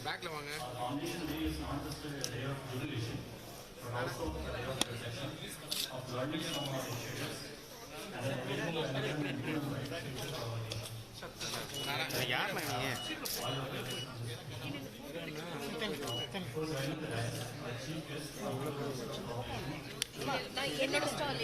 பேக்ல வாங்க. Foundation Day is not just a day of jubilation, but also a day of reflection, of learning from our initiatives, and then making a measurement into the right future for our nation. யார் நீங்க? என்னோட stall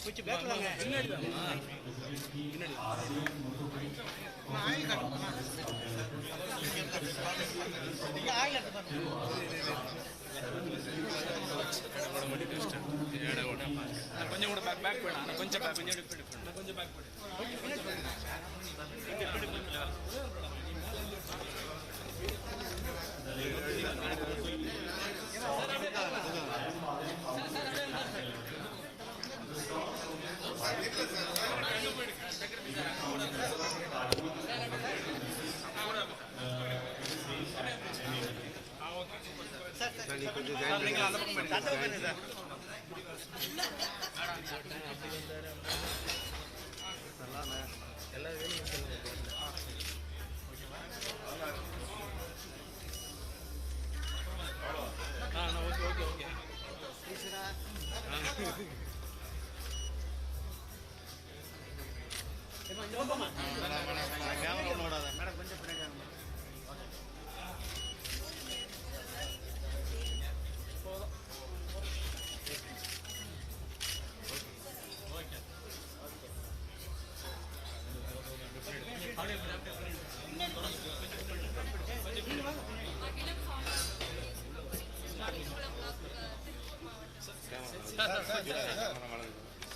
கொஞ்சம் பேக்ல வாங்க. கொஞ்சம் கூட back வேணாம். கொஞ்சம் பேக் கொஞ்சம் பேக்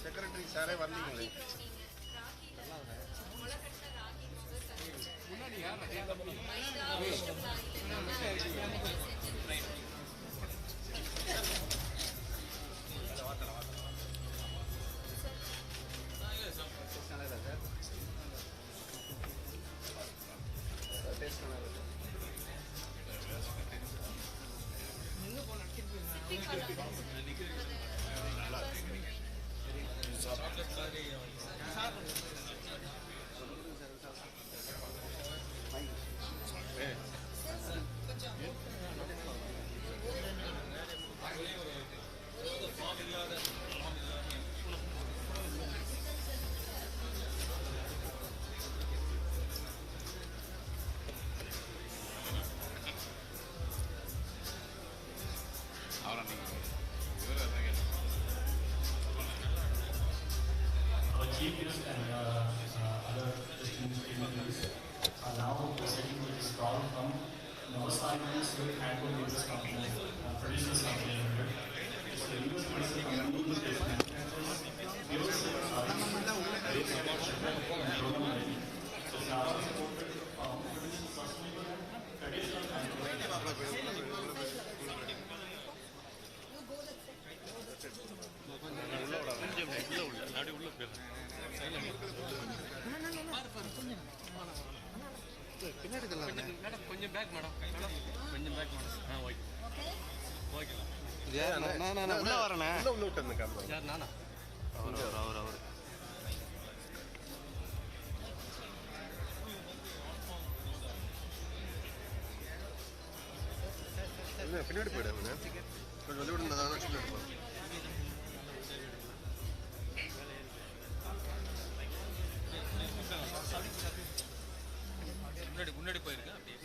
செக்ரட்டரி சாரே வரலீங்களே. Chief guest and other distinguished dignitaries are now proceeding with this call from Madurai Silk Handloom Business Company, Traditional Company Limited. So the US Medicine Company is manufactures pure silk sarees based on sugar and bromelain. So sarees supported from traditional sustainable and traditional handloom. கொஞ்சம் back madam. கொஞ்சம் back madam. Okay okay. நான் உள்ள வரேனே. உள்ள விட்டு காரணம் யார் நானா? அவர் பின்னாடி போயிடுங்க. கொஞ்சம் வந்து விடுங்க. நான் வச்சுட்டு இருப்பேன். முன்னாடி போயிருங்க. அப்படியே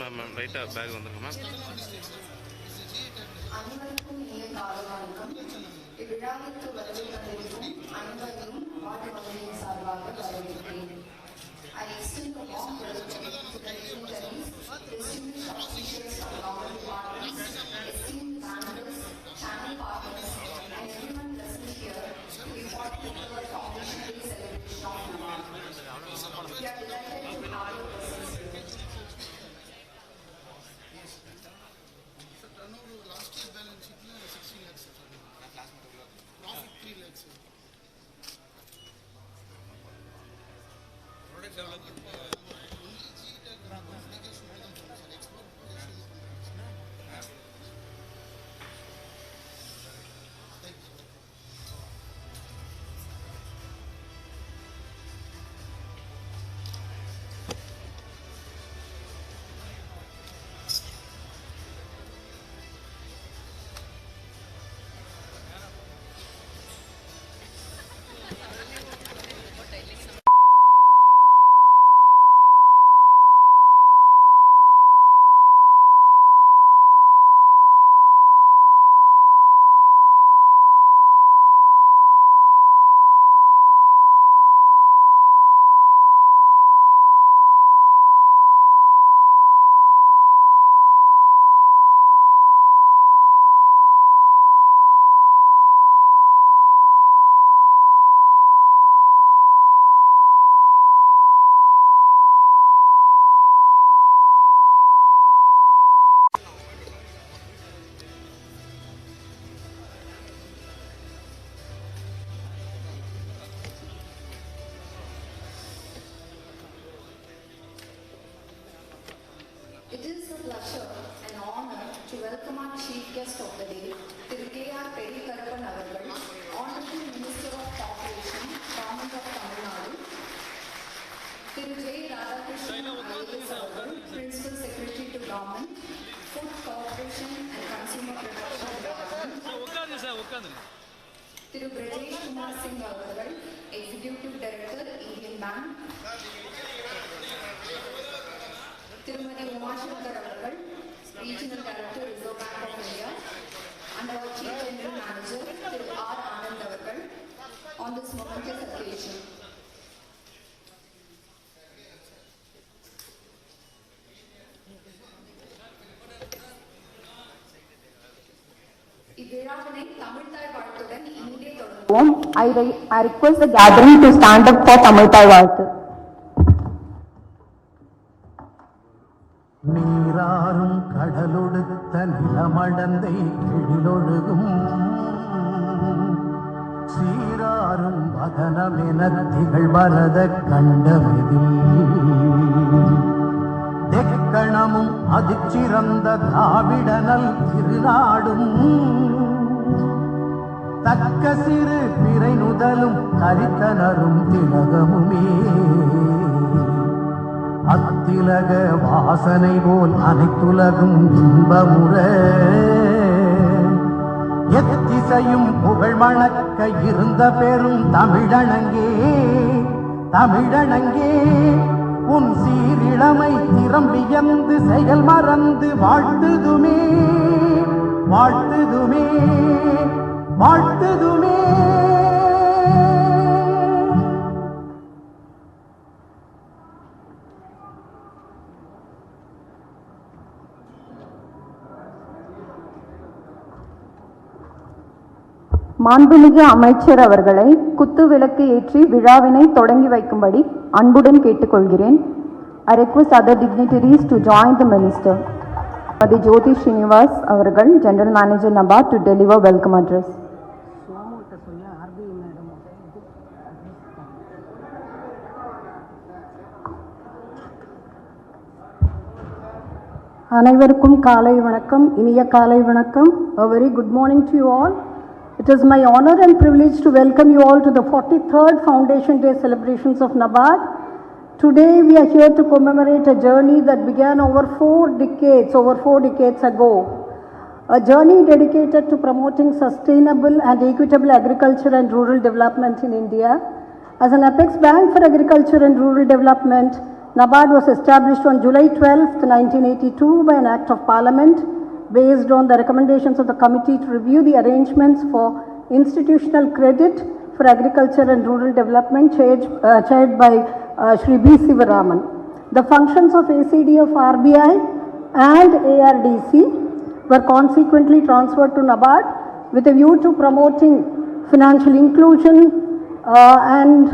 மேம் ரைட்டாக பேக் வந்துருங்க மேம். அனைவருக்கும் இனிய காலை வணக்கம். இவ்விழாவிற்கு வருகை தந்திருக்கும் அனைவரையும் வார்டு மகளிரின் சார்பாக வரவேற்கிறேன். I extend a warm welcome to the dignitaries, distinguished officials of government partners, esteemed managers, channel partners, and everyone present here to be part of the Foundation Day celebration of Nova. We are delighted to have your presence here. Last year balance sheet 16 lakhs. Profit 3 lakhs. Product development only GTech application export potential. Thank you. It is a pleasure and honor to welcome our chief guest of the day, Thiru K.R. Pedikarappan avargal, Honorable Minister of Corporation, Government of Tamil Nadu, Thiru J. Radhakrishnan IAS avargal, Principal Secretary to Government, Food Corporation and Consumer Protection Department, Thiru Brajesh Kumar Singh avargal, Executive Director, Indian Bank, Tirumati Umashankar avargal, Regional Director, Reserve Bank of India, and our Chief General Manager, Thiru R. Anand avargal, on this momentous occasion. இவ்விழாவினை தமிழ்தாய் வாழ்த்துடன் இனிதே தொடங்குவோம். I request the gathering to stand up for தமிழ்தாய் வாழ்த்து. நீராறும் கடலொடுத்த நிலமடந்தை எழிலொழுகும் சீராறும் வதனமென திகழ்வரத கண்டமெதில் தெக்கணமும் அதிச்சிறந்த திராவிடனல் திருநாடும் தக்க சிறு பிறை நுதலும் கரித்தனரும் திலகமுமே அத்திலக வாசனை போல் அனைத்துலகும் இன்பமுற எத்திசையும் புகழ் மணக்க இருந்த பெரும் தமிழனங்கே தமிழனங்கே உன் சீரிழமை திறம் வியந்து செயல் மறந்து வாழ்த்துதுமே வாழ்த்துதுமே வாழ்த்துதுமே. மாண்புமிகு அமைச்சர் அவர்களை குத்து விளக்கு ஏற்றி விழாவினை தொடங்கி வைக்கும்படி அன்புடன் கேட்டுக்கொள்கிறேன். I request other dignitaries to join the minister. Madi Jyoti Srinivas அவர்கள் General Manager NABARD to deliver welcome address. அனைவருக்கும் காலை வணக்கம், இனிய காலை வணக்கம். A very good morning to you all. It is my honor and privilege to welcome you all to the 43rd Foundation Day celebrations of NABARD. Today we are here to commemorate a journey that began over four decades ago. A journey dedicated to promoting sustainable and equitable agriculture and rural development in India. As an apex bank for agriculture and rural development, NABARD was established on July 12, 1982 by an Act of Parliament based on the recommendations of the Committee to review the arrangements for institutional credit for agriculture and rural development chaired by Shri B. Sivaraman. The functions of ACD of RBI and ARDC were consequently transferred to NABARD with a view to promoting financial inclusion and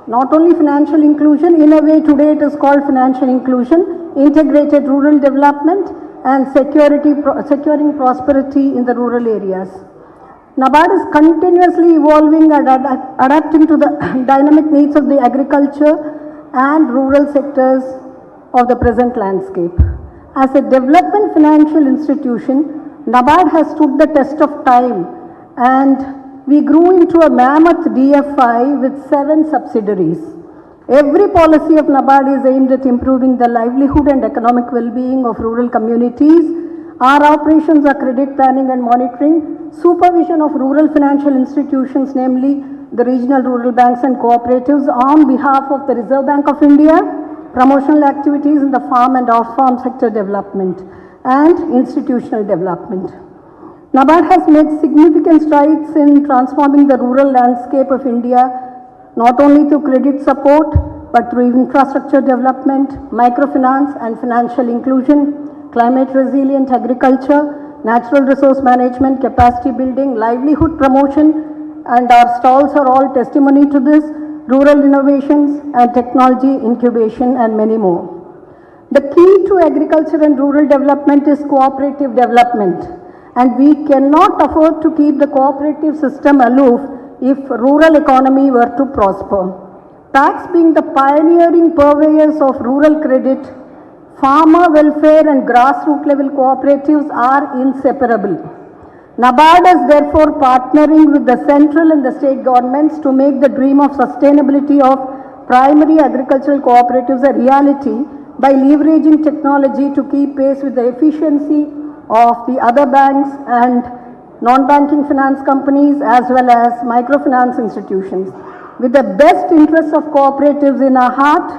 not only financial inclusion, in a way today it is called financial inclusion, integrated rural development and securing prosperity in the rural areas. NABARD is continuously evolving and adapting to the dynamic needs of the agriculture and rural sectors of the present landscape. As a development financial institution, NABARD has stood the test of time and we grew into a mammoth DFI with 7 subsidiaries. Every policy of NABARD is aimed at improving the livelihood and economic well-being of rural communities. Our operations are credit planning and monitoring, supervision of rural financial institutions, namely the regional rural banks and cooperatives on behalf of the Reserve Bank of India, promotional activities in the farm and off-farm sector development, and institutional development. NABARD has made significant strides in transforming the rural landscape of India, not only through credit support, but through infrastructure development, microfinance and financial inclusion, climate resilient agriculture, natural resource management, capacity building, livelihood promotion, and our stalls are all testimony to this, rural innovations and technology incubation and many more. The key to agriculture and rural development is cooperative development, and we cannot afford to keep the cooperative system aloof if rural economy were to prosper. PACs being the pioneering purveyors of rural credit, farmer welfare and grassroots level cooperatives are inseparable. NABARD is therefore partnering with the central and the state governments to make the dream of sustainability of primary agricultural cooperatives a reality by leveraging technology to keep pace with the efficiency of the other banks and non-banking finance companies as well as microfinance institutions. With the best interests of cooperatives in our heart,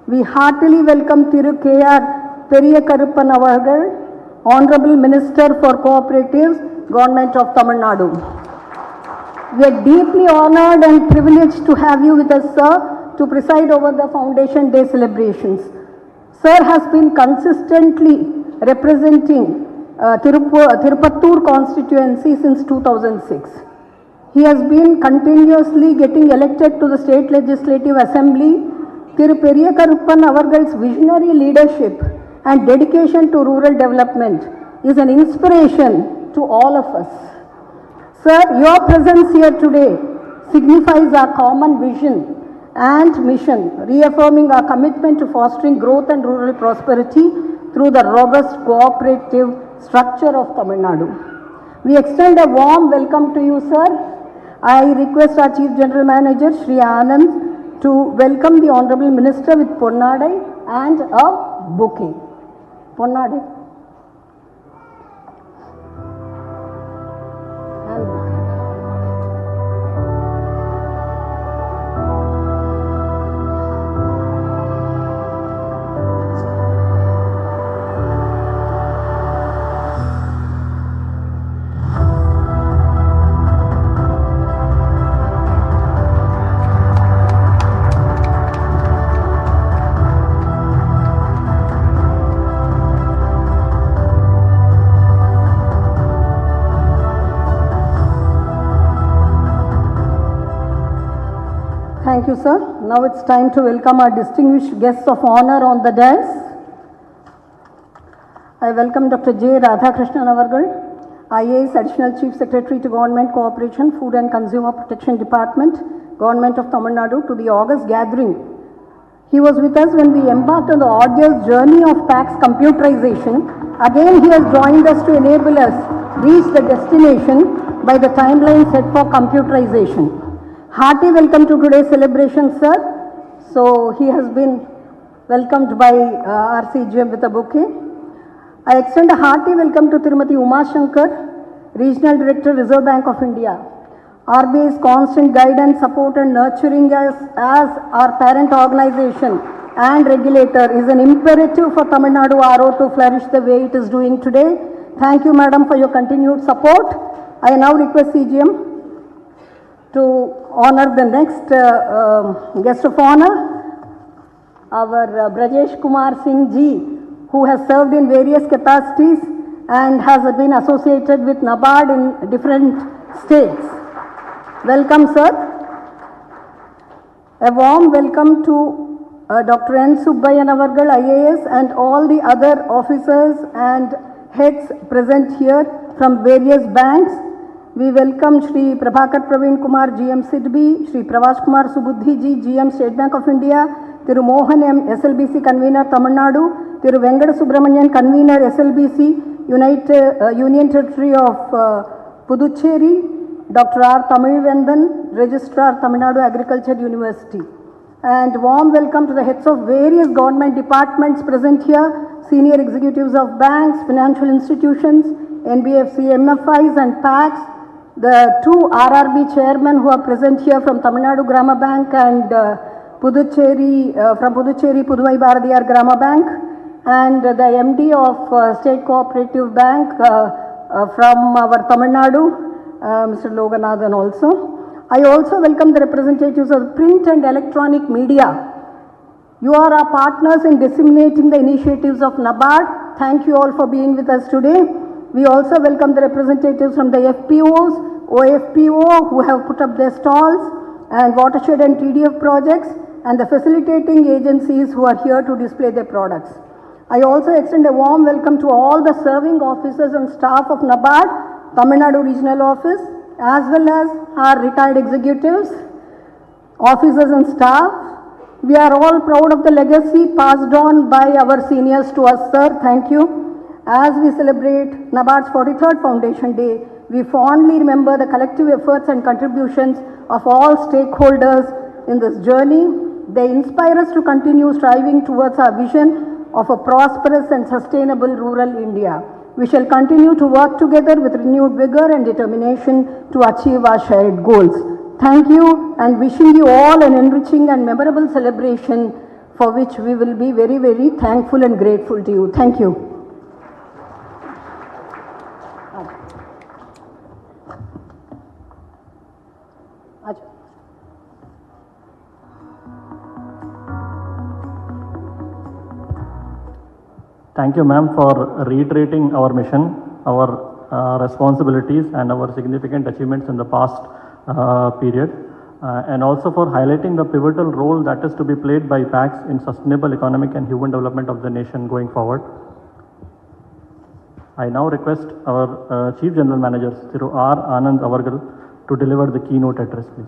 we heartily welcome Thiru K.R. Periyakaruppan Avargal, Honorable Minister for Cooperatives, Government of Tamil Nadu. We are deeply honored and privileged to have you with us, sir, to preside over the Foundation Day celebrations. Sir has been consistently representing Tirupattur constituency since 2006. He has been continuously getting elected to the State Legislative Assembly. Thiru Periyakaruppan Avargal's visionary leadership and dedication to rural development is an inspiration to all of us. Sir, your presence here today signifies our common vision and mission, reaffirming our commitment to fostering growth and rural prosperity through the robust cooperative structure of Tamil Nadu. We extend a warm welcome to you, sir. I request our Chief General Manager, Shri Anand, to welcome the Honorable Minister with Ponnadai and a bouquet. Ponnadai. Thank you, sir. Now it's time to welcome our distinguished guests of honor on the dais. I welcome Dr. J. Radhakrishnan Avargal, IAS Additional Chief Secretary to Government Cooperation, Food and Consumer Protection Department, Government of Tamil Nadu, to the August gathering. He was with us when we embarked on the arduous journey of PAC's computerization. Again, he has joined us to enable us reach the destination by the timeline set for computerization. Hearty welcome to today's celebration, sir. So he has been welcomed by our CGM with a bouquet. I extend a hearty welcome to Tirumati Uma Shankar, Regional Director, Reserve Bank of India. RBI's constant guidance, support and nurturing us as our parent organization and regulator is an imperative for Tamil Nadu RO to flourish the way it is doing today. Thank you, Madam, for your continued support. I now request CGM to honor the next guest of honor, our Brajesh Kumar Singh Ji, who has served in various capacities and has been associated with NABARD in different states. Welcome, sir. A warm welcome to Dr. N. Subbayan Avargal, IAS, and all the other officers and heads present here from various banks. We welcome Shri Prabhakar Praveen Kumar, GM SIDBI, Shri Pravash Kumar Subuddhi Ji, GM State Bank of India, Thiru Mohan M, SLBC Convener Tamil Nadu, Thiru Venkata Subramanian, Convener SLBC, Union Territory of Puducherry, Dr. R. Tamilvendan, Registrar, Tamil Nadu Agriculture University. And warm welcome to the heads of various government departments present here, senior executives of banks, financial institutions, NBFC, MFIs and PACs, the two RRB chairmen who are present here from Tamil Nadu Grama Bank and Puducherry, from Puducherry, Puduvai Bharatiyar Grama Bank, and the MD of State Cooperative Bank from our Tamil Nadu, Mr. Loganathan also. I also welcome the representatives of print and electronic media. You are our partners in disseminating the initiatives of NABARD. Thank you all for being with us today. We also welcome the representatives from the FPOs, OFPO who have put up their stalls, and watershed and TDF projects, and the facilitating agencies who are here to display their products. I also extend a warm welcome to all the serving officers and staff of NABARD, Tamil Nadu Regional Office, as well as our retired executives, officers and staff. We are all proud of the legacy passed on by our seniors to us, sir. Thank you. As we celebrate NABARD's 43rd Foundation Day, we fondly remember the collective efforts and contributions of all stakeholders in this journey. They inspire us to continue striving towards our vision of a prosperous and sustainable rural India. We shall continue to work together with renewed vigor and determination to achieve our shared goals. Thank you, and wishing you all an enriching and memorable celebration for which we will be very, very thankful and grateful to you. Thank you. Thank you, ma'am, for reiterating our mission, our responsibilities and our significant achievements in the past period, and also for highlighting the pivotal role that is to be played by PACs in sustainable economic and human development of the nation going forward. I now request our Chief General Manager, Thiru R. Anand Avargal, to deliver the keynote address, please.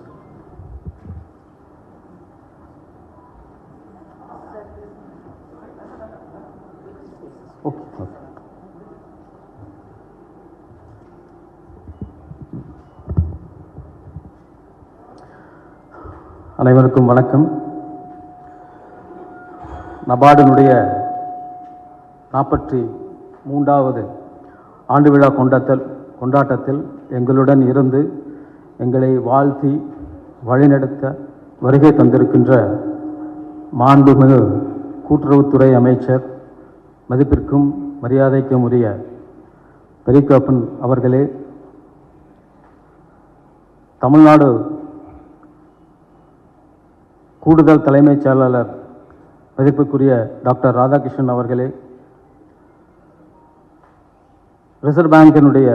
அனைவருக்கும் வணக்கம். நபார்டினுடைய 43வது ஆண்டு விழா கொண்டாட்டத்தில் எங்களுடன் இருந்து எங்களை வாழ்த்தி வழிநடத்த வருகை தந்திருக்கின்ற மாண்புமிகு கூட்டுறவுத்துறை அமைச்சர், மதிப்பிற்கும் மரியாதைக்கும் உரிய பெரியகப்பன் அவர்களே, தமிழ்நாடு கூடுதல் தலைமைச் செயலாளர் மதிப்புக்குரிய டாக்டர் ராதாகிருஷ்ணன் அவர்களே, ரிசர்வ் பேங்கினுடைய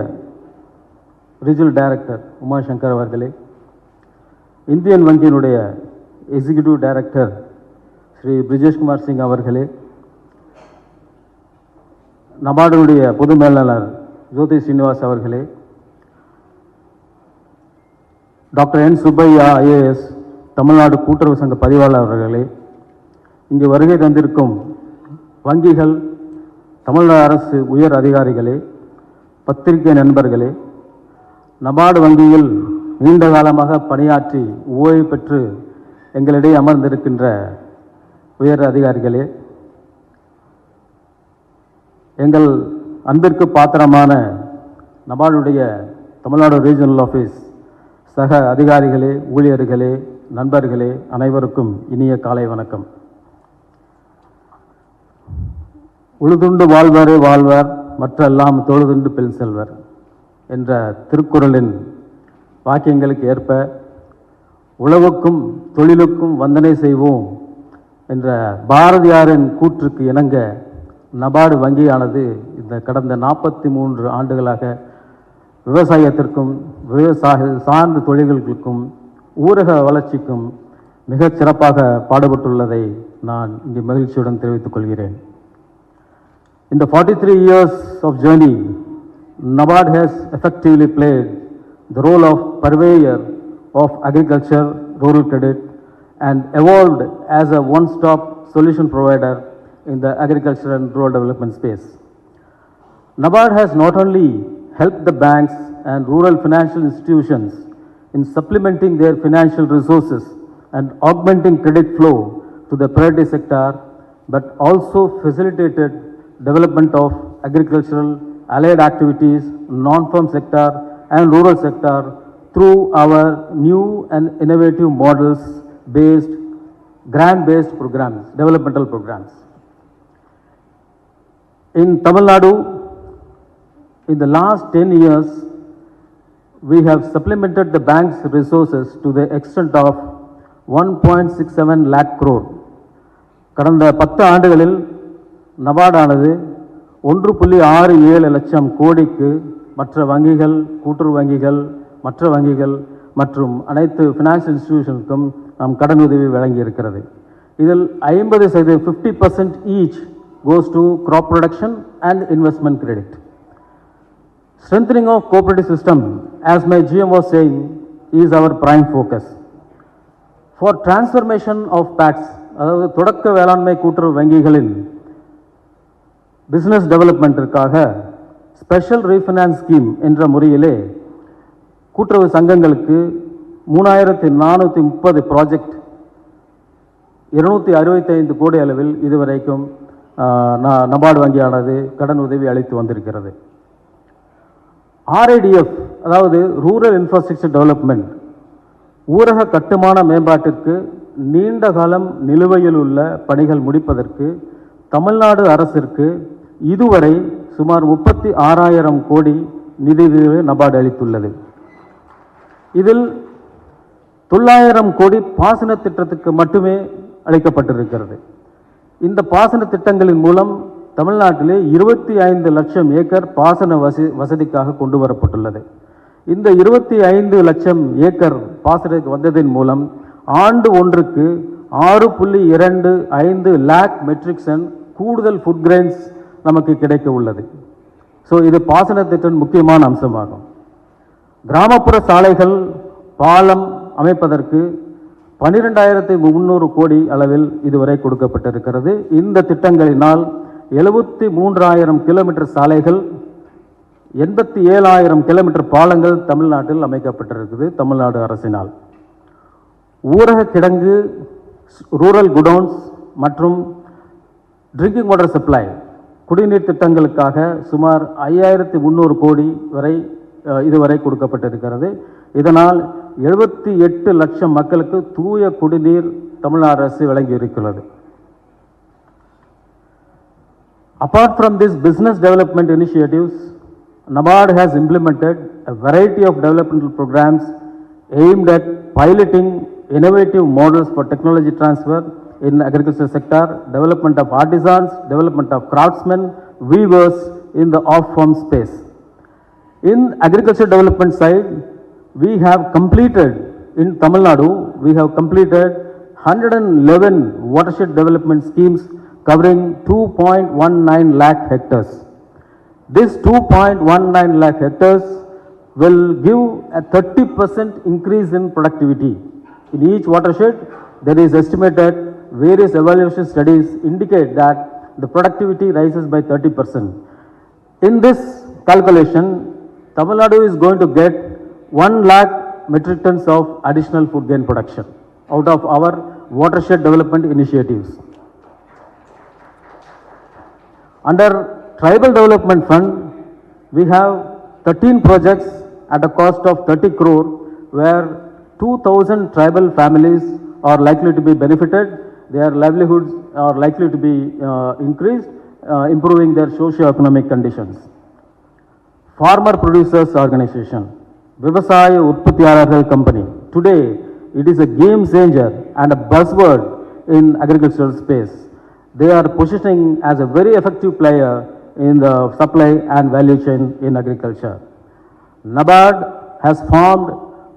ரீஜனல் டைரக்டர் உமாசங்கர் அவர்களே, இந்தியன் வங்கியினுடைய எக்ஸிக்யூட்டிவ் டைரக்டர் ஸ்ரீ பிரிஜேஷ்குமார் சிங் அவர்களே, நபார்டினுடைய பொது மேலாளர் ஜோதி ஸ்ரீனிவாஸ் அவர்களே, doctor N Subbiah IAS Tamil Nadu கூட்டுறவு சங்க பதிவாளர் அவர்களே, இங்கு வருகை தந்திருக்கும் வங்கிகள், தமிழ்நாடு அரசு உயர் அதிகாரிகளே, பத்திரிகை நண்பர்களே, நபார்டு வங்கியில் நீண்ட காலமாக பணியாற்றி ஓய்வு பெற்று எங்களிடையே அமர்ந்திருக்கின்ற உயர் அதிகாரிகளே, எங்கள் அன்பிற்கு பாத்திரமான நபார்டுடைய தமிழ்நாடு ரீஜனல் ஆஃபீஸ் சக அதிகாரிகளே, ஊழியர்களே, நண்பர்களே, அனைவருக்கும் இனிய காலை வணக்கம். உழுதுண்டு வாழ்வாரே வாழ்வார், மற்றெல்லாம் தொழுதுண்டு பெண் செல்வர் என்ற திருக்குறளின் வாக்கியங்களுக்கு ஏற்ப உழவுக்கும் தொழிலுக்கும் வந்தனை செய்வோம் என்ற பாரதியாரின் கூற்றுக்கு இணங்க நபார்டு வங்கியானது இந்த கடந்த 43 ஆண்டுகளாக விவசாயத்திற்கும் விவசாய சார்ந்த தொழில்களுக்கும் ஊரக வளர்ச்சிக்கும் மிகச் சிறப்பாக பாடுபட்டுள்ளதை நான் இங்கே மகிழ்ச்சியுடன் தெரிவித்துக் கொள்கிறேன். In the 43 years of journey, NABARD has effectively played the role of purveyor of agriculture, rural credit, and evolved as a one-stop solution provider in the agriculture and rural development space. NABARD has not only helped the banks and rural financial institutions in supplementing their financial resources and augmenting credit flow to the priority sector, but also facilitated development of agricultural, allied activities, non-farm sector and rural sector through our new and innovative models based, grant-based programs, developmental programs. In Tamil Nadu, in the last 10 years, we have supplemented the bank's resources to the extent of 1.67 lakh crore. கடந்த 10 ஆண்டுகளில் நபார்டானது 1.67 லட்சம் கோடிக்கு மற்ற வங்கிகள், கூட்டுறவு வங்கிகள், மற்ற வங்கிகள் மற்றும் அனைத்து ஃபினான்ஷியல் இன்ஸ்டிடியூஷனுக்கும் நாம் கடனுதவி வழங்கி இருக்கிறது. இதில் 50% 50% each goes to crop production and investment credit. Strengthening of cooperative system, as my GM was saying, is our prime focus. For transformation of PACs, அதாவது தொடக்க வேளாண்மை கூட்டுறவு வங்கிகளின் பிஸ்னஸ் டெவலப்மெண்ட்டிற்காக ஸ்பெஷல் ரீஃபினான்ஸ் ஸ்கீம் என்ற முறையிலே கூட்டுறவு சங்கங்களுக்கு 3430 ப்ராஜெக்ட் 265 கோடி அளவில் இதுவரைக்கும் நபார்டு வங்கியானது கடன் உதவி அளித்து வந்திருக்கிறது. RIDF, அதாவது ரூரல் இன்ஃப்ராஸ்ட்ரக்சர் டெவலப்மெண்ட், ஊரக கட்டுமான மேம்பாட்டிற்கு நீண்ட காலம் நிலுவையில் உள்ள பணிகள் முடிப்பதற்கு தமிழ்நாடு அரசிற்கு இதுவரை சுமார் 36,000 கோடி நிதியுதவி நபார்டு அளித்துள்ளது. இதில் 900 கோடி பாசன திட்டத்துக்கு மட்டுமே அளிக்கப்பட்டிருக்கிறது. இந்த பாசன திட்டங்களின் மூலம் தமிழ்நாட்டிலே 25 லட்சம் ஏக்கர் பாசன வசதிக்காக கொண்டு வரப்பட்டுள்ளது. இந்த 25 லட்சம் ஏக்கர் பாசனத்துக்கு வந்ததின் மூலம் ஆண்டு ஒன்றுக்கு 6.25 லேக் மெட்ரிக் டன் கூடுதல் ஃபுட் கிரெயின்ஸ் நமக்கு கிடைக்க உள்ளது. ஸோ இது பாசன திட்டம் முக்கியமான அம்சமாகும். கிராமப்புற சாலைகள், பாலம் அமைப்பதற்கு 12,300 கோடி அளவில் இதுவரை கொடுக்கப்பட்டிருக்கிறது. இந்த திட்டங்களினால் 73,000 கிலோமீட்டர் சாலைகள், 87,000 கிலோமீட்டர் பாலங்கள் தமிழ்நாட்டில் அமைக்கப்பட்டிருக்குது தமிழ்நாடு அரசினால். ஊரக கிடங்கு, ரூரல் குடோன்ஸ் மற்றும் ட்ரிங்கிங் வாட்டர் சப்ளை, குடிநீர் திட்டங்களுக்காக சுமார் 5,300 கோடி வரை இதுவரை கொடுக்கப்பட்டிருக்கிறது. இதனால் 78 லட்சம் மக்களுக்கு தூய குடிநீர் தமிழ்நாடு அரசு வழங்கி இருக்கிறது. Apart from these business development initiatives, NABARD has implemented a variety of developmental programs aimed at piloting innovative models for technology transfer in agriculture sector, development of artisans, development of craftsmen, weavers in the off-farm space. In agriculture development side, we have completed, in Tamil Nadu, we have completed 111 watershed development schemes covering 2.19 lakh hectares. This 2.19 lakh hectares will give a 30% increase in productivity. In each watershed, there is estimated, various evaluation studies indicate that the productivity rises by 30%. In this calculation, Tamil Nadu is going to get 1 lakh metric tons of additional food grain production out of our watershed development initiatives. Under Tribal Development Fund, we have 13 projects at a cost of 30 crore where 2,000 tribal families are likely to be benefited. Their livelihoods are likely to be increased, improving their socio-economic conditions. Farmer Producers Organization, Vivasaya Utpattiyalargal Company. Today, it is a game changer and a buzzword in agricultural space. They are positioning as a very effective player in the supply and value chain in agriculture. NABARD has formed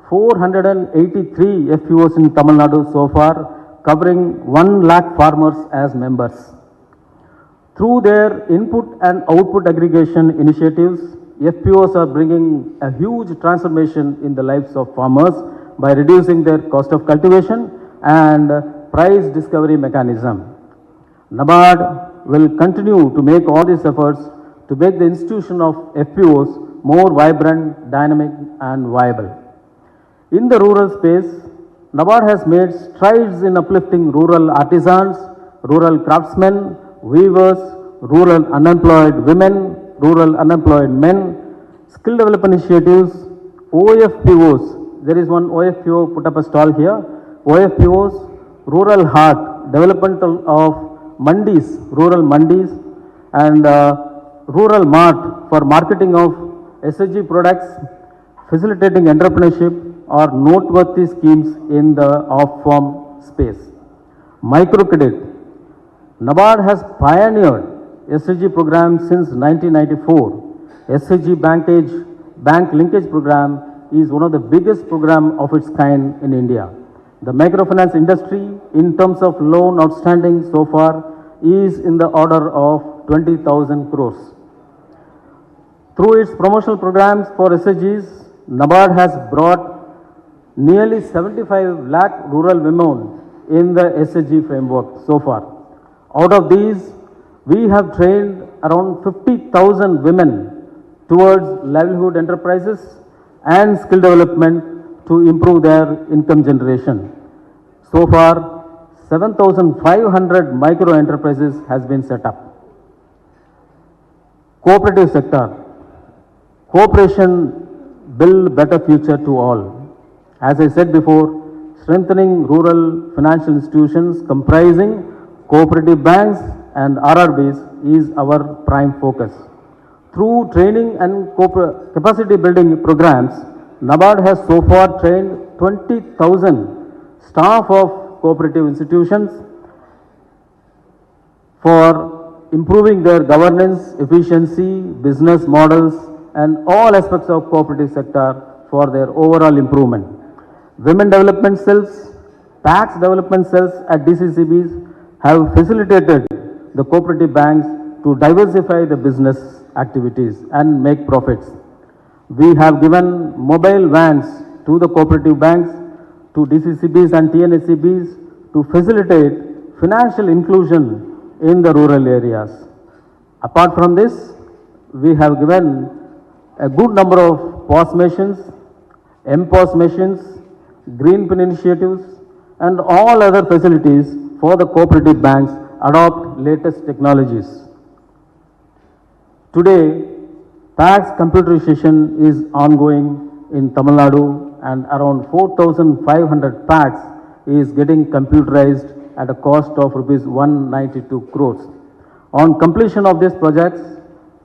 483 FPOs in Tamil Nadu so far, covering 1 lakh farmers as members. Through their input and output aggregation initiatives, FPOs are bringing a huge transformation in the lives of farmers by reducing their cost of cultivation and price discovery mechanism. NABARD will continue to make all these efforts to make the institution of FPOs more vibrant, dynamic and viable. In the rural space, NABARD has made strides in uplifting rural artisans, rural craftsmen, weavers, rural unemployed women, rural unemployed men, skill development initiatives, OFPOs. There is one OFPO put up a stall here. OFPOs, Rural Heart, development of mandis, rural mandis, and Rural Mart for marketing of SHG products, facilitating entrepreneurship are noteworthy schemes in the off-farm space. Microcredit. NABARD has pioneered SHG program since 1994. SHG bank linkage program is one of the biggest program of its kind in India. The microfinance industry in terms of loan outstanding so far is in the order of 20,000 crores. Through its promotional programs for SHGs, NABARD has brought nearly 75 lakh rural women in the SHG framework so far. Out of these, we have trained around 50,000 women towards livelihood enterprises and skill development to improve their income generation. So far, 7,500 micro enterprises has been set up. Cooperative sector. Cooperation build better future to all. As I said before, strengthening rural financial institutions comprising cooperative banks and RRBs is our prime focus. Through training and capacity building programs, NABARD has so far trained 20,000 staff of cooperative institutions for improving their governance, efficiency, business models, and all aspects of cooperative sector for their overall improvement. Women development cells, tax development cells at DCCBs have facilitated the cooperative banks to diversify the business activities and make profits. We have given mobile vans to the cooperative banks, to DCCBs and TNSCBs to facilitate financial inclusion in the rural areas. Apart from this, we have given a good number of POS machines, MPOS machines, green pin initiatives, and all other facilities for the cooperative banks adopt latest technologies. Today, tax computerization is ongoing in Tamil Nadu and around 4,500 tax is getting computerized at a cost of rupees 192 crores. On completion of these projects,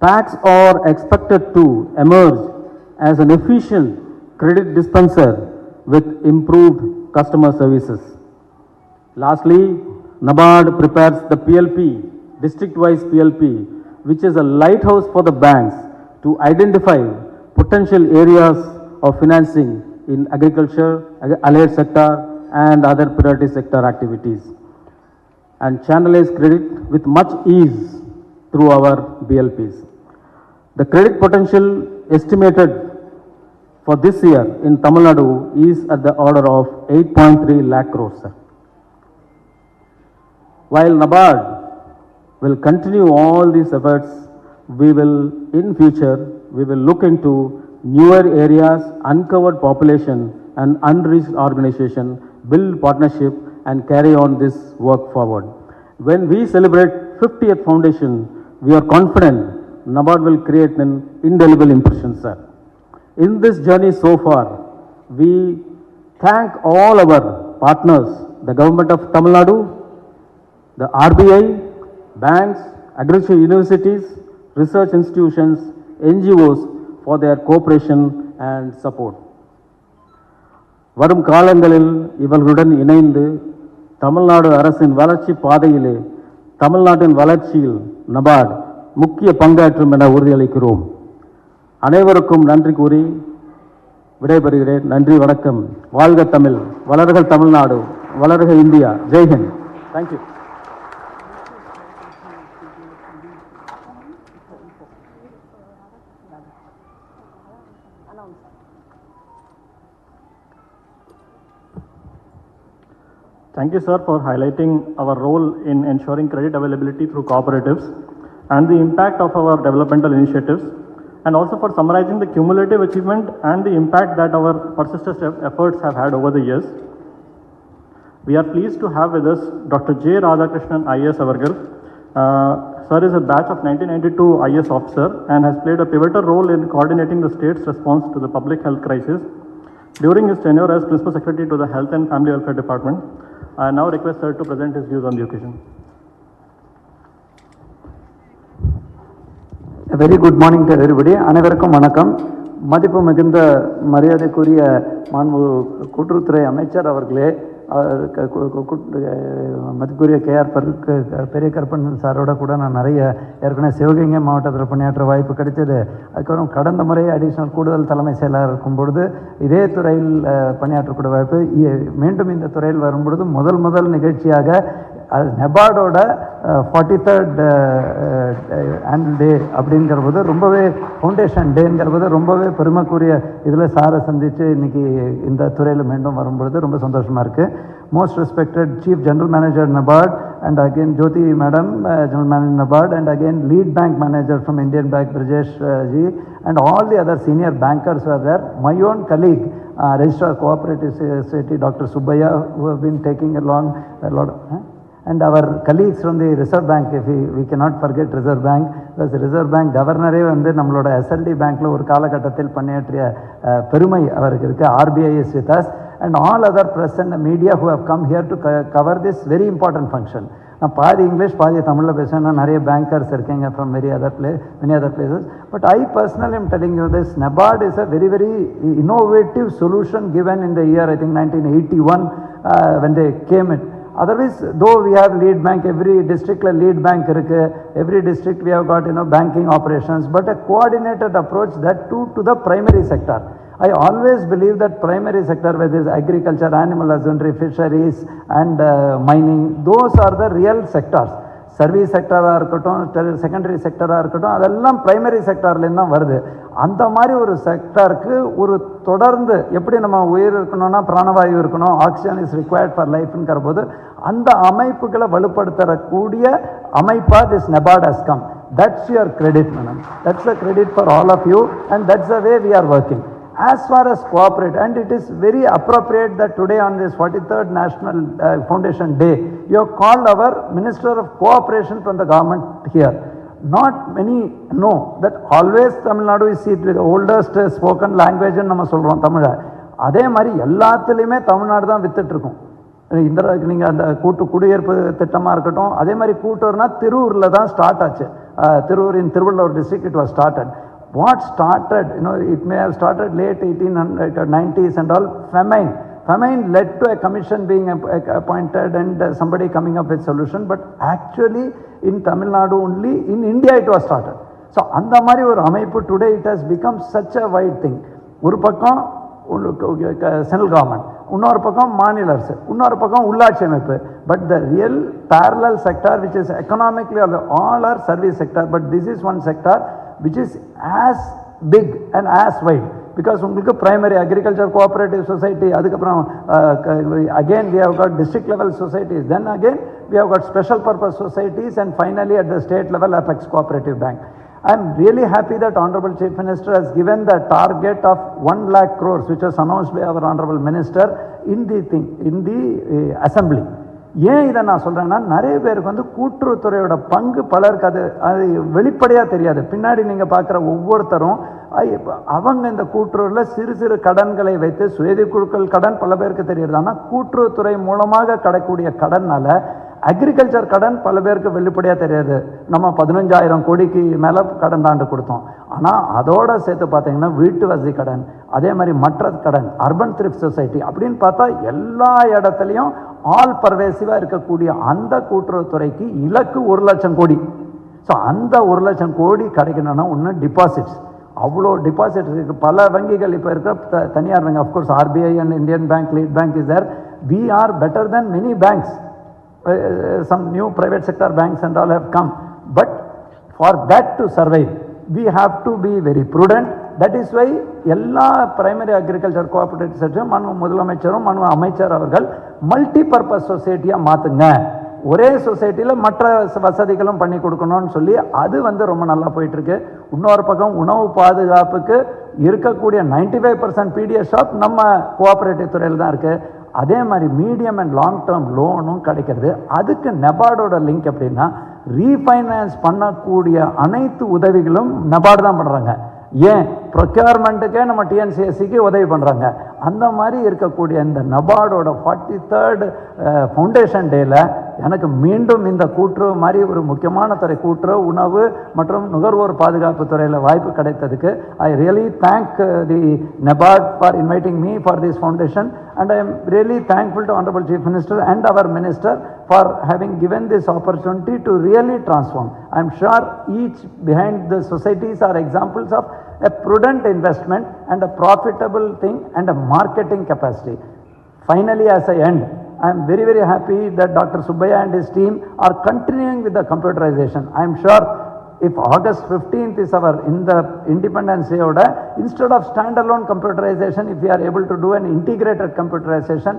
tax are expected to emerge as an efficient credit dispenser with improved customer services. Lastly, NABARD prepares the PLP, district-wise PLP, which is a lighthouse for the banks to identify potential areas of financing in agriculture, allied sector, and other priority sector activities, and channelize credit with much ease through our BLPs. The credit potential estimated for this year in Tamil Nadu is at the order of 8.3 lakh crores. While NABARD will continue all these efforts, we will in future, we will look into newer areas, uncovered population, and unreached organization, build partnership, and carry on this work forward. When we celebrate 50th foundation, we are confident NABARD will create an indelible impression, sir. In this journey so far, we thank all our partners, the government of Tamil Nadu, the RBI, banks, agricultural universities, research institutions, NGOs for their cooperation and support. வரும் காலங்களில் இவர்களுடன் இணைந்து தமிழ்நாடு அரசின் வளர்ச்சி பாதையிலே தமிழ்நாட்டின் வளர்ச்சியில் நபார்டு முக்கிய பங்காற்றும் என உறுதியளிக்கிறோம். அனைவருக்கும் நன்றி கூறி விடைபெறுகிறேன். நன்றி, வணக்கம். வாழ்க தமிழ், வளர்க தமிழ்நாடு, வளர்க India. Jai Hind. Thank you. Thank you, sir, for highlighting our role in ensuring credit availability through cooperatives and the impact of our developmental initiatives, and also for summarizing the cumulative achievement and the impact that our persistent efforts have had over the years. We are pleased to have with us Dr. J. Radhakrishnan IAS Avargal. Sir is a batch of 1992 IAS officer and has played a pivotal role in coordinating the state's response to the public health crisis during his tenure as Principal Secretary to the Health and Family Welfare Department. I now request sir to present his views on the occasion. A very good morning to everybody. அனைவருக்கும் வணக்கம். மதிப்பு மிகுந்த மரியாதைக்குரிய மாண்பு கூட்டுறவுத்துறை அமைச்சர் அவர்களே, மதிப்புக்குரிய கேஆர் பெரிய கருப்பன் சாரோட கூட நான் நிறைய ஏற்கனவே சிவகங்கை மாவட்டத்தில் பணியாற்ற வாய்ப்பு கிடைச்சது. அதுக்கப்புறம் கடந்த முறை அடிஷ்னல் கூடுதல் தலைமை செயலாளர் இருக்கும் பொழுது இதே துறையில் பணியாற்றக்கூடிய வாய்ப்பு, மீண்டும் இந்த துறையில் வரும்பொழுது முதல் நிகழ்ச்சியாக நெபார்டோட 43rd ஆனுவல் டே அப்படிங்கிற போது ரொம்பவே ஃபவுண்டேஷன் டேங்கிற போது ரொம்பவே பெருமைக்குரிய இதில் சாரை சந்தித்து இன்றைக்கி இந்த துறையில் மீண்டும் வரும்பொழுது ரொம்ப சந்தோஷமாக இருக்குது. Most respected Chief General Manager NABARD, and again Jyoti Madam, General Manager NABARD, and again Lead Bank Manager from Indian Bank Brajesh ji, and all the other senior bankers who are there. My own colleague, Registrar Cooperative Society, Dr. Subbaya, who have been taking along a lot of... and our colleagues from the Reserve Bank, if we cannot forget Reserve Bank, because Reserve Bank Governor வந்து நம்மளோட SLD பேங்க்ல ஒரு காலகட்டத்தில் பணியாற்றிய பெருமை அவருக்கு இருக்கு. RBI is with us, and all other press and media who have come here to cover this very important function. நான் பாதி இங்கிலீஷ் பாதி தமிழில் பேசுவேன். நிறைய பேங்கர்ஸ் இருக்கீங்க from many other places, but I personally am telling you this, NABARD is a very innovative solution given in the year, I think 1981, when they came in. Otherwise, though we have lead bank, every district lead bank irukku, every district we have got banking operations, but a coordinated approach that to the primary sector. I always believe that primary sector, whether it's agriculture, animal husbandry, fisheries and mining, those are the real sectors. Service செக்டராக இருக்கட்டும், secondary செக்டராக இருக்கட்டும், அதெல்லாம் primary செக்டார்லேருந்து தான் வருது. அந்த மாதிரி ஒரு செக்டாருக்கு ஒரு தொடர்ந்து எப்படி நம்ம உயிர் இருக்கணும்னா பிராணவாயு இருக்கணும், ஆக்சிஜன் இஸ் ரிக்வயர்ட் ஃபார் லைஃப்ங்கிற போது அந்த அமைப்புகளை வலுப்படுத்தக்கூடிய அமைப்பாக this NABARD has come. That's your credit, madam. That's the credit for all of you, and that's the way we are working. As far as cooperate, and it is very appropriate that today on this 43rd National Foundation Day, you have called our Minister of Cooperation from the government here. Not many know that always Tamil Nadu is seen with the oldest spoken language in நம்ம சொல்கிறோம் தமிழை. அதே மாதிரி எல்லாத்துலேயுமே தமிழ்நாடு தான் வித்துட்டு இருக்கும். இந்த நீங்கள் அந்த குடியிருப்பு திட்டமாக இருக்கட்டும், அதே மாதிரி கூட்டூர்னா திருவூரில் தான் ஸ்டார்ட் ஆச்சு. திருவூரின் Tiruvallur district it was started. What started, it may have started late 1890s and all, famine led to a commission being appointed and somebody coming up with solution, but actually in Tamil Nadu only, in India it was started. So அந்த மாதிரி ஒரு அமைப்பு today it has become such a wide thing. ஒரு பக்கம் central government, இன்னொரு பக்கம் மாநில அரசு, இன்னொரு பக்கம் உள்ளாட்சி அமைப்பு. But the real parallel sector which is economically all are service sector, but this is one sector which is as big and as wide, because உங்களுக்கு primary agriculture cooperative society, அதுக்கப்புறம் again we have got district level societies, then again we have got special purpose societies, and finally at the state level Apex Cooperative Bank. I'm really happy that Honorable Chief Minister has given the target of 1 lakh crores, which was announced by our Honorable Minister in the Assembly. ஏன் இதை நான் சொல்கிறேன்னா, நிறைய பேருக்கு வந்து கூட்டுறவுத்துறையோட பங்கு பலருக்கு அது வெளிப்படையாக தெரியாது. பின்னாடி நீங்கள் பார்க்குற ஒவ்வொருத்தரும் அவங்க இந்த கூட்டுறவில் சிறு சிறு கடன்களை வைத்து சுயதி குழுக்கள் கடன் பல பேருக்கு தெரியுது. ஆனால் கூட்டுறவுத்துறை மூலமாக கிடைக்கக்கூடிய கடனால் அக்ரிகல்ச்சர் கடன் பல பேருக்கு வெளிப்படையாக தெரியாது. நம்ம 15,000 கோடிக்கு மேலே கடன் தாண்டு கொடுத்தோம். ஆனால் அதோட சேர்த்து பார்த்தீங்கன்னா வீட்டு வசதி கடன், அதே மாதிரி மற்ற கடன், அர்பன் த்ரிஃப்ட் சொசைட்டி அப்படின்னு பார்த்தா எல்லா இடத்துலையும் ஆல் பர்வேசிவாக இருக்கக்கூடிய அந்த கூட்டுறவுத்துறைக்கு இலக்கு 1 லட்சம் கோடி. ஸோ அந்த 1 லட்சம் கோடி கிடைக்கணும்னா ஒன்று டிபாசிட்ஸ், அவ்வளோ டிபாசிட் இருக்குது. பல வங்கிகள் இப்போ இருக்கிற தனியார் வங்கி, of course RBI and Indian bank, lead bank is there. We are better than many banks. Some new private sector banks and all have come, but for that to survive we have to be very prudent. That is why எல்லா primary agriculture cooperative செக்டரும் முதலமைச்சரும் அமைச்சர் அவர்கள் multi purpose சொசைட்டியாக மாற்றுங்க, ஒரே சொசைட்டியில் மற்ற வசதிகளும் பண்ணி கொடுக்கணும்னு சொல்லி அது வந்து ரொம்ப நல்லா போயிட்டுருக்கு. இன்னொரு பக்கம் உணவு பாதுகாப்புக்கு இருக்கக்கூடிய 95% பிடிஎஸ் ஷாப் நம்ம கோஆபரேட்டிவ் துறையில் தான் இருக்குது. அதே மாதிரி மீடியம் அண்ட் லாங் டேர்ம் லோனும் கிடைக்கிறது. அதுக்கு நெபார்டோட லிங்க் எப்படின்னா, ரீஃபைனான்ஸ் பண்ணக்கூடிய அனைத்து உதவிகளும் நெபார்டு தான் பண்ணுறாங்க. ஏன் ப்ரொக்யூர்மெண்ட்டுக்கே நம்ம டிஎன்சிஎஸ்சிக்கு உதவி பண்ணுறாங்க. அந்த மாதிரி இருக்கக்கூடிய இந்த நபார்டோட 43rd ஃபவுண்டேஷன் டேயில் எனக்கு மீண்டும் இந்த கூட்டுறவு மாதிரி ஒரு முக்கியமான துறை, கூட்டுறவு, உணவு மற்றும் நுகர்வோர் பாதுகாப்பு துறையில் வாய்ப்பு கிடைத்ததுக்கு I really thank the NABARD for inviting me for this foundation and I am really thankful to Honorable Chief Minister and our Minister for having given this opportunity to really transform. I am sure each behind the societies are examples of a prudent investment and a profitable thing and a marketing capacity. Finally, as I end, I am very, very happy that Dr. Subbaiah and his team are continuing with the computerization. I am sure if August 15th is our in the Independence Day order, instead of standalone computerization, if we are able to do an integrated computerization,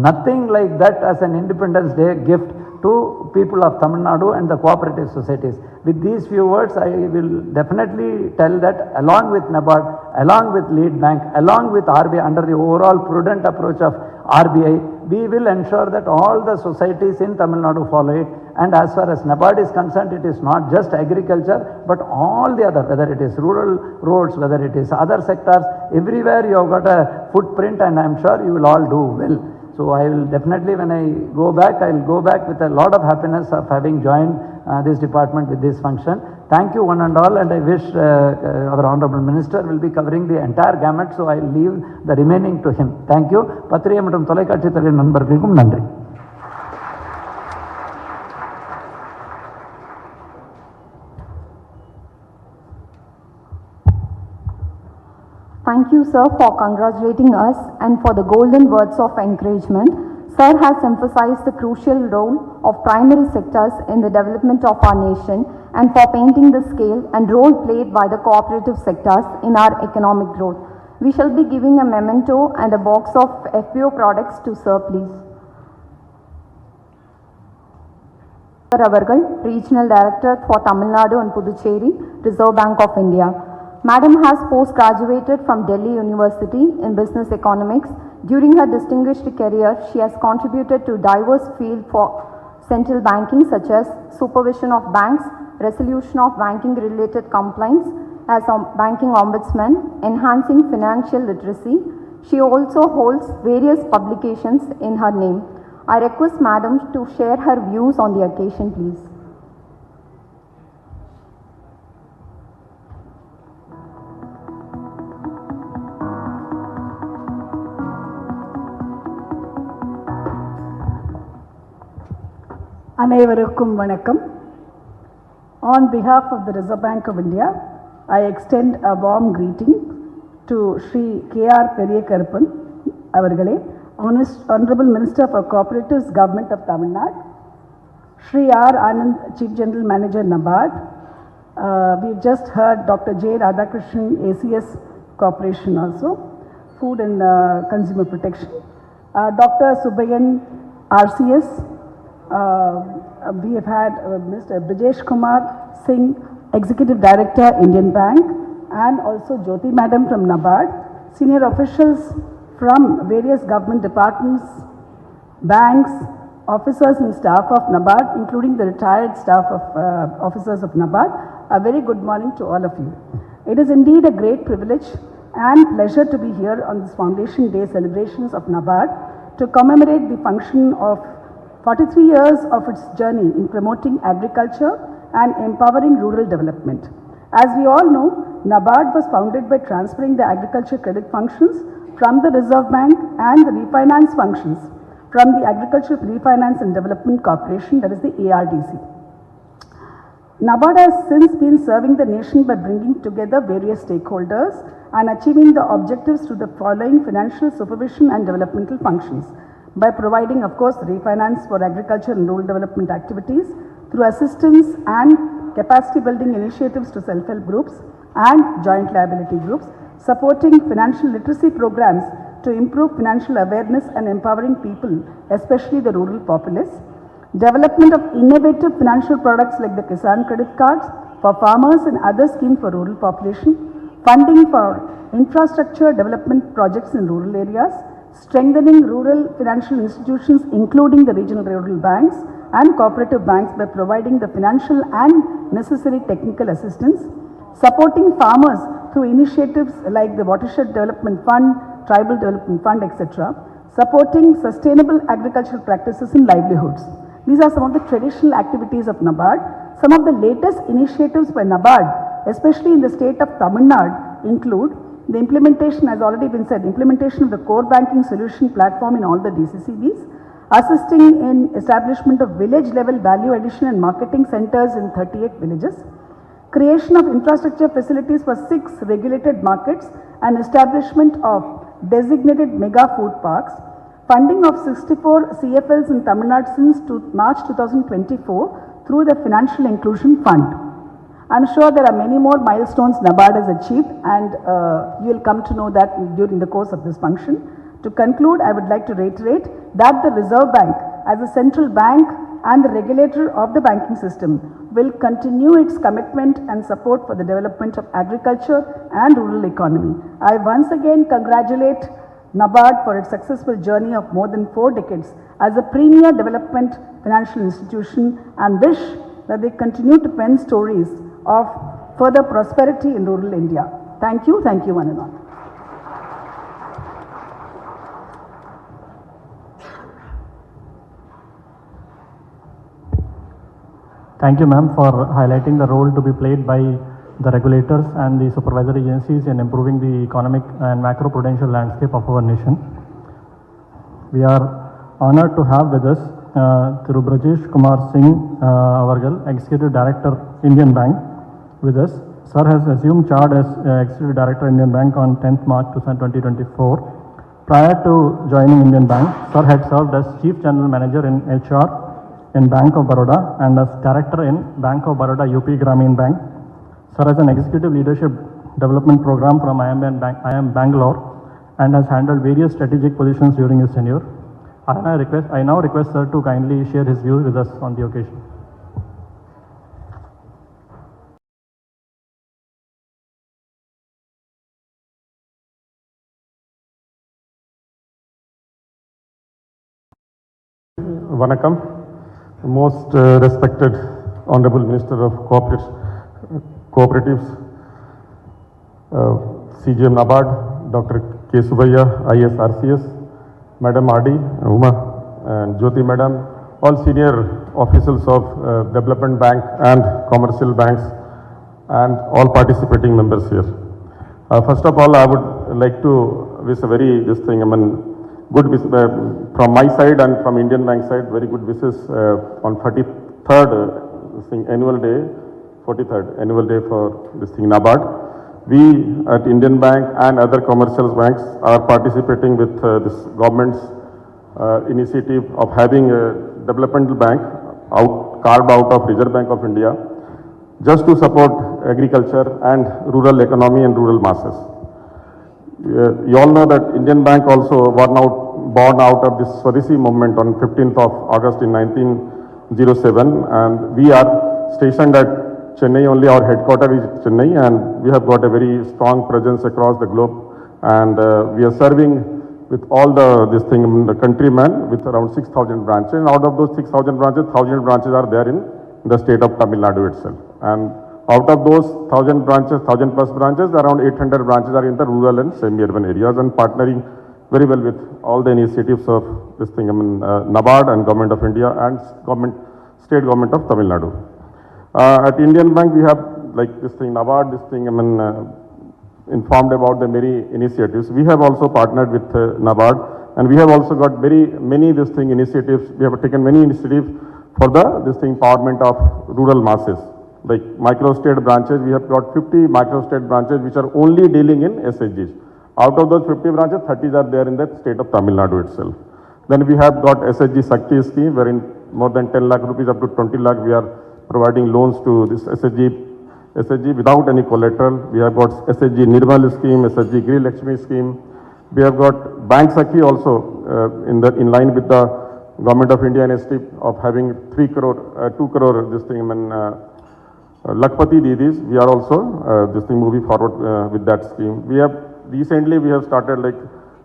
nothing like that as an Independence Day gift to people of Tamil Nadu and the cooperative societies. With these few words, I will definitely tell that along with NABARD, along with Lead Bank, along with RBI, under the overall prudent approach of RBI, we will ensure that all the societies in Tamil Nadu follow it. And as far as NABARD is concerned, it is not just agriculture, but all the other, whether it is rural roads, whether it is other sectors, everywhere you have got a footprint, and I am sure you will all do well. So I will definitely, when I go back, I will go back with a lot of happiness of having joined this department with this function. Thank you one and all, and I wish our Honorable Minister will be covering the entire gamut, so I will leave the remaining to him. Thank you. பத்திரிகை மற்றும் தொலைக்காட்சி துறை நண்பர்களுக்கும் நன்றி. Thank you, sir, for congratulating us and for the golden words of encouragement. Sir has emphasized the crucial role of primary sectors in the development of our nation and for painting the scale and role played by the cooperative sectors in our economic growth. We shall be giving a memento and a box of FPO products to sir, please. Sir Avargal, Regional Director for Tamil Nadu and Puducherry, Reserve Bank of India. Madam has post-graduated from Delhi University in Business Economics. During her distinguished career, she has contributed to diverse fields for central banking such as supervision of banks, resolution of banking-related complaints as a banking ombudsman, enhancing financial literacy. She also holds various publications in her name. I request Madam to share her views on the occasion, please. அனைவருக்கும் வணக்கம். On behalf of the Reserve Bank of India, I extend a warm greeting to Shri K.R. Periyakarpan அவர்களே, Honorable Minister for Cooperatives, Government of Tamil Nadu, Shri R. Anand, Chief General Manager, NABARD. We've just heard Dr. J. Radhakrishnan, ACS Corporation also, Food and Consumer Protection, Dr. Subbaiah, RCS. We have had Mr. Brijesh Kumar Singh, Executive Director, Indian Bank, and also Jyoti Madam from NABARD, senior officials from various government departments, banks, officers and staff of NABARD, including the retired staff of officers of NABARD. A very good morning to all of you. It is indeed a great privilege and pleasure to be here on this Foundation Day celebrations of NABARD to commemorate the function of 43 years of its journey in promoting agriculture and empowering rural development. As we all know, NABARD was founded by transferring the agriculture credit functions from the Reserve Bank and the refinance functions from the Agricultural Refinance and Development Corporation, that is the ARDC. NABARD has since been serving the nation by bringing together various stakeholders and achieving the objectives through the following financial supervision and developmental functions: by providing, of course, refinance for agriculture and rural development activities, through assistance and capacity building initiatives to self-help groups and joint liability groups, supporting financial literacy programs to improve financial awareness and empowering people, especially the rural populace, development of innovative financial products like the Kisan credit cards for farmers and other schemes for rural population, funding for infrastructure development projects in rural areas, strengthening rural financial institutions including the regional rural banks and cooperative banks by providing the financial and necessary technical assistance, supporting farmers through initiatives like the Watershed Development Fund, Tribal Development Fund, etc., supporting sustainable agricultural practices and livelihoods. These are some of the traditional activities of NABARD. Some of the latest initiatives by NABARD, especially in the state of Tamil Nadu, include the implementation, as already been said, implementation of the core banking solution platform in all the DCCBs, assisting in establishment of village level value addition and marketing centers in 38 villages, creation of infrastructure facilities for 6 regulated markets and establishment of designated mega food parks, funding of 64 CFLs in Tamil Nadu since March 2024 through the Financial Inclusion Fund. I am sure there are many more milestones NABARD has achieved, and you will come to know that during the course of this function. To conclude, I would like to reiterate that the Reserve Bank, as a central bank and the regulator of the banking system, will continue its commitment and support for the development of agriculture and rural economy. I once again congratulate NABARD for its successful journey of more than 4 decades as a premier development financial institution, and wish that they continue to pen stories of further prosperity in rural India. Thank you one and all. Thank you, ma'am, for highlighting the role to be played by the regulators and the supervisory agencies in improving the economic and macro-prudential landscape of our nation. We are honored to have with us Thiru Brajesh Kumar Singh Avargal, Executive Director, Indian Bank, with us. Sir has assumed charge as Executive Director, Indian Bank on 10th March 2024. Prior to joining Indian Bank, Sir had served as Chief General Manager in HR in Bank of Baroda and as Director in Bank of Baroda UP Grameen Bank. Sir has an Executive Leadership Development Program from IIM Bangalore and has handled various strategic positions during his tenure. I now request Sir to kindly share his views with us on the occasion. Vanakkam. Most respected Honorable Minister of Cooperatives, CGM NABARD, Dr. K. Subbiah, IS RCS, Madam RD, Uma, and Jyoti Madam, all senior officials of Development Bank and commercial banks, and all participating members here. First of all, I would like to wish a very, good from my side and from Indian Bank side, very good wishes on 43rd annual day, 43rd annual day for this thing NABARD. We at Indian Bank and other commercial banks are participating with this government's initiative of having a developmental bank carved out of Reserve Bank of India, just to support agriculture and rural economy and rural masses. You all know that Indian Bank also born out of this Swadeshi movement on 15th of August in 1907, and we are stationed at Chennai only, our headquarters is Chennai, and we have got a very strong presence across the globe, and we are serving with all this thing in the countrymen with around 6,000 branches, and out of those 6,000 branches, 1,000 branches are there in the state of Tamil Nadu itself, and out of those 1,000 branches, 1,000 plus branches, around 800 branches are in the rural and semi-urban areas, and partnering very well with all the initiatives of this thing, NABARD and Government of India and State Government of Tamil Nadu. At Indian Bank, we have like this thing, NABARD, this thing, informed about the many initiatives. We have also partnered with NABARD, and we have also got many this thing initiatives. We have taken many initiatives for this thing empowerment of rural masses. Like micro-state branches, we have got 50 micro-state branches which are only dealing in SHGs. Out of those 50 branches, 30 are there in the state of Tamil Nadu itself. Then we have got SHG Shakti scheme, wherein more than 10 lakh rupees up to 20 lakh we are providing loans to this SHG without any collateral. We have got SHG Nirmal scheme, SHG Grill Lakshmi scheme. We have got Bank Sakhi also in line with the Government of India initiative of having 2 crore this thing, Lakpati Didis. We are also this thing moving forward with that scheme. Recently we have started, like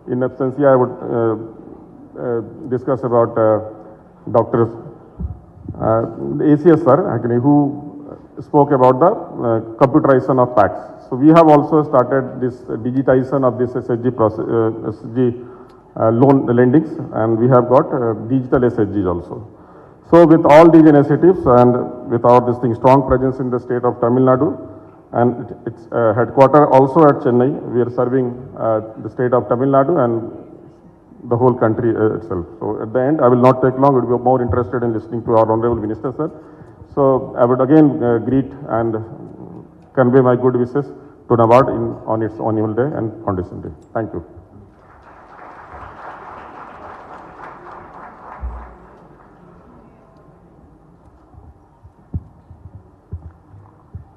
in absentia, I would discuss about doctors, ACS sir, actually, who spoke about the computerization of PACs. So we have also started this digitization of this SHG loan lendings, and we have got digital SHGs also. So with all these initiatives and with our this thing strong presence in the state of Tamil Nadu and its headquarters also at Chennai, we are serving the state of Tamil Nadu and the whole country itself. So at the end, I will not take long. I will be more interested in listening to our Honorable Minister, sir. So I would again greet and convey my good wishes to NABARD on its annual day and foundation day. Thank you.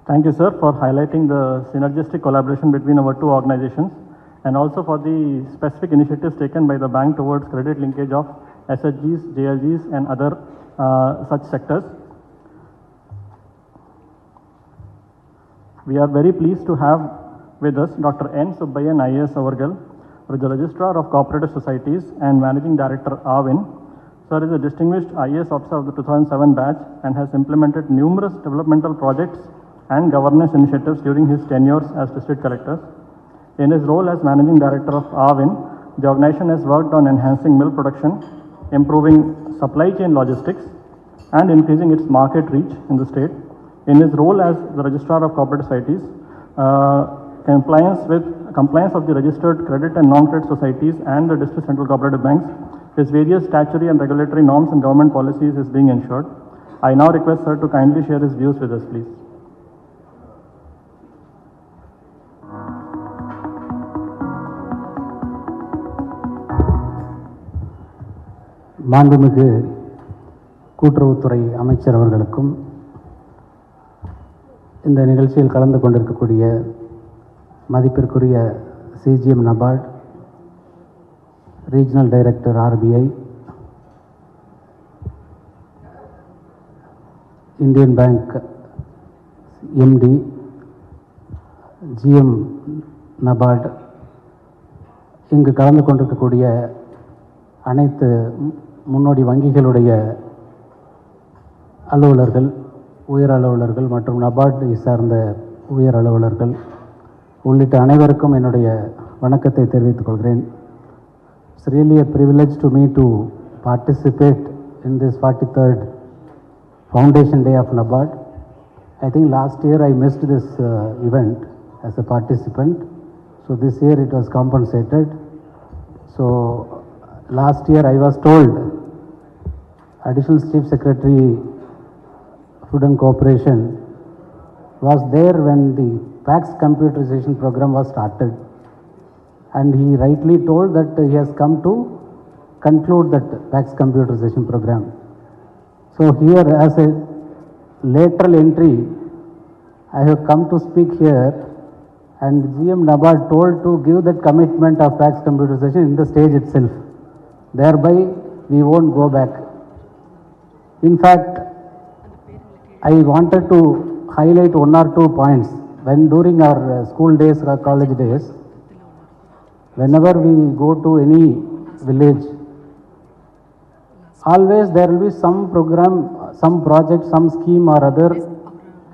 Thank you, sir, for highlighting the synergistic collaboration between our two organizations and also for the specific initiatives taken by the bank towards credit linkage of SHGs, JLGs and other such sectors. We are very pleased to have with us Dr. N. Subbayan IAS Avargal, who is the Registrar of Cooperative Societies and Managing Director AWIN. Sir is a distinguished IAS officer of the 2007 batch and has implemented numerous developmental projects and governance initiatives during his tenures as district collector. In his role as Managing Director of AWIN, the organization has worked on enhancing milk production, improving supply chain logistics, and increasing its market reach in the state. In his role as the Registrar of Cooperative Societies, compliance of the registered credit and non-credit societies and the district central cooperative banks, his various statutory and regulatory norms and government policies is being ensured. I now request sir to kindly share his views with us, please. மாண்புமிகு கூட்டுறவுத்துறை அமைச்சர் அவர்களுக்கும் இந்த நிகழ்ச்சியில் கலந்து கொண்டிருக்கக்கூடிய மதிப்பிற்குரிய CGM NABARD, regional director RBI, Indian bank MD, GM NABARD, இங்கு கலந்து கொண்டிருக்கக்கூடிய அனைத்து முன்னோடி வங்கிகளுடைய அலுவலர்கள், உயர் அலுவலர்கள் மற்றும் நபார்டை சார்ந்த உயர் அலுவலர்கள் உள்ளிட்ட அனைவருக்கும் என்னுடைய வணக்கத்தை தெரிவித்துக் கொள்கிறேன். It's really a privilege to me to participate in this 43rd Foundation Day of NABARD. I think last year I missed this event as a participant, so this year it was compensated. So last year I was told Additional Chief Secretary Food and Corporation was there when the PAX computerization program was started, and he rightly told that he has come to conclude that PAX computerization program. So here as a lateral entry, I have come to speak here, and GM NABARD told to give that commitment of PAX computerization in the stage itself. Thereby we won't go back. In fact, I wanted to highlight one or two points. When during our school days or college days, whenever we go to any village, always there will be some program, some project, some scheme or other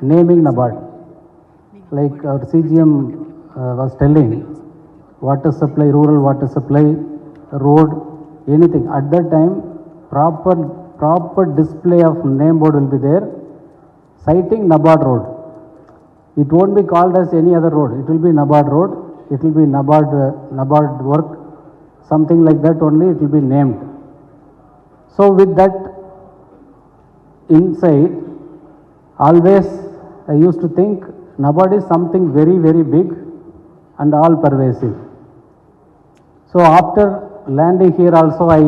naming NABARD. Like our CGM was telling, water supply, rural water supply, road, anything. At that time, proper display of name board will be there, citing NABARD road. It won't be called as any other road. It will be NABARD road. It will be NABARD work, something like that only. It will be named. So with that insight, always I used to think NABARD is something very, very big and all pervasive. So after landing here also, I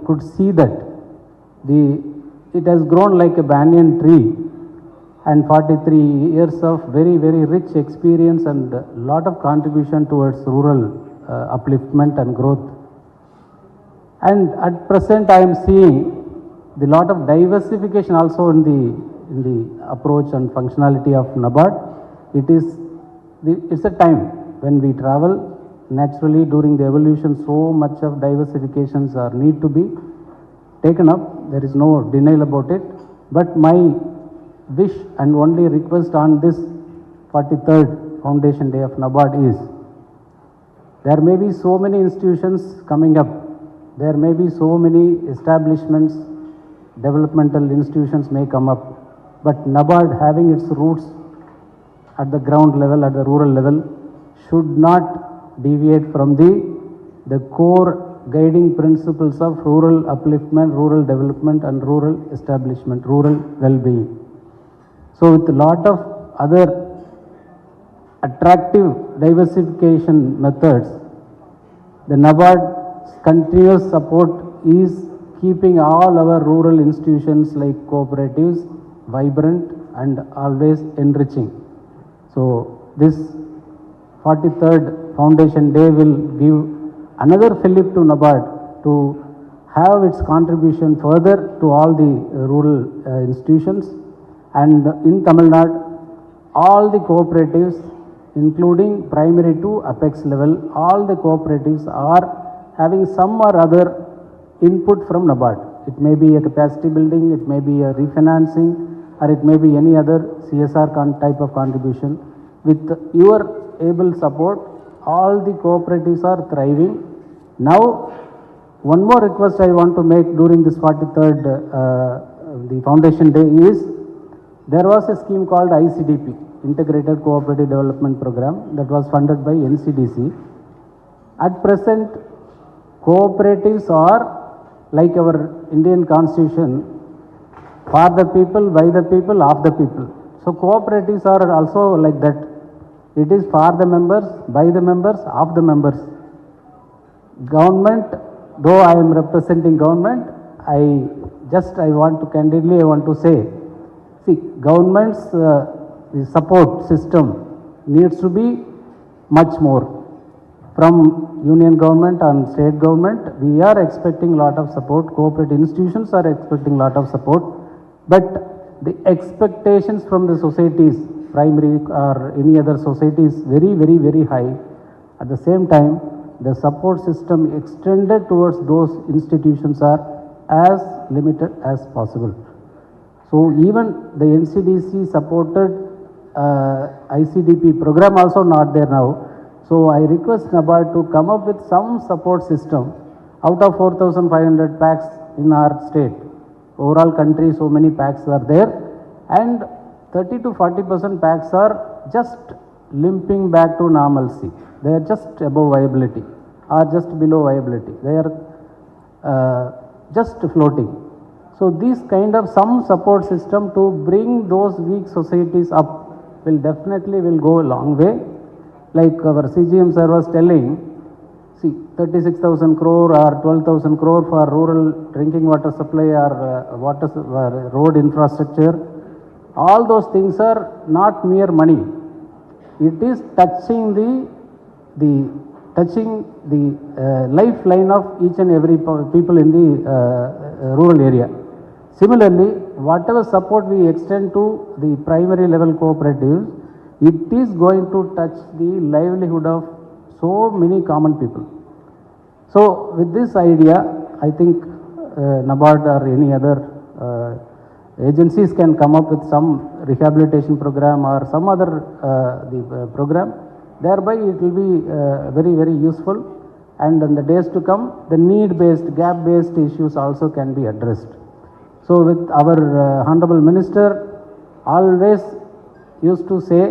could see that it has grown like a banyan tree, and 43 years of very, very rich experience and a lot of contribution towards rural upliftment and growth. And at present I am seeing the lot of diversification also in the approach and functionality of NABARD. It's a time when we travel. Naturally, during the evolution, so much of diversifications are need to be taken up. There is no denial about it. But my wish and only request on this 43rd Foundation Day of NABARD is, there may be so many institutions coming up. There may be so many establishments, developmental institutions may come up. But NABARD having its roots at the ground level, at the rural level, should not deviate from the core guiding principles of rural upliftment, rural development and rural establishment, rural well-being. So with a lot of other attractive diversification methods, the NABARD's continuous support is keeping all our rural institutions like cooperatives vibrant and always enriching. So this 43rd Foundation Day will give another fillip to NABARD to have its contribution further to all the rural institutions. And in Tamil Nadu, all the cooperatives, including primary to apex level, all the cooperatives are having some or other input from NABARD. It may be a capacity building, it may be a refinancing, or it may be any other CSR type of contribution. With your able support, all the cooperatives are thriving. Now, one more request I want to make during this 43rd the Foundation Day is, there was a scheme called ICDP, Integrated Cooperative Development Program, that was funded by NCDC. At present, cooperatives are like our Indian Constitution, for the people, by the people, of the people. So cooperatives are also like that. It is for the members, by the members, of the members. Government, though I am representing government, I want to say, see, government's support system needs to be much more. From union government and state government, we are expecting a lot of support. Cooperative institutions are expecting a lot of support. But the expectations from the societies, primary or any other society, is very, very, very high. At the same time, the support system extended towards those institutions are as limited as possible. So even the NCDC supported ICDP program also not there now. So I request NABARD to come up with some support system out of 4,500 packs in our state. Overall country, so many packs are there, and 30 to 40% packs are just limping back to normalcy. They are just above viability or just below viability. They are just floating. So this kind of some support system to bring those weak societies up will definitely go a long way. Like our CGM sir was telling, see, 36,000 crore or 12,000 crore for rural drinking water supply or road infrastructure. All those things are not mere money. It is touching the lifeline of each and every people in the rural area. Similarly, whatever support we extend to the primary level cooperatives, it is going to touch the livelihood of so many common people. So with this idea, I think NABARD or any other agencies can come up with some rehabilitation program or some other program. Thereby it will be very, very useful, and in the days to come, the need-based, gap-based issues also can be addressed. So with our Honorable Minister always used to say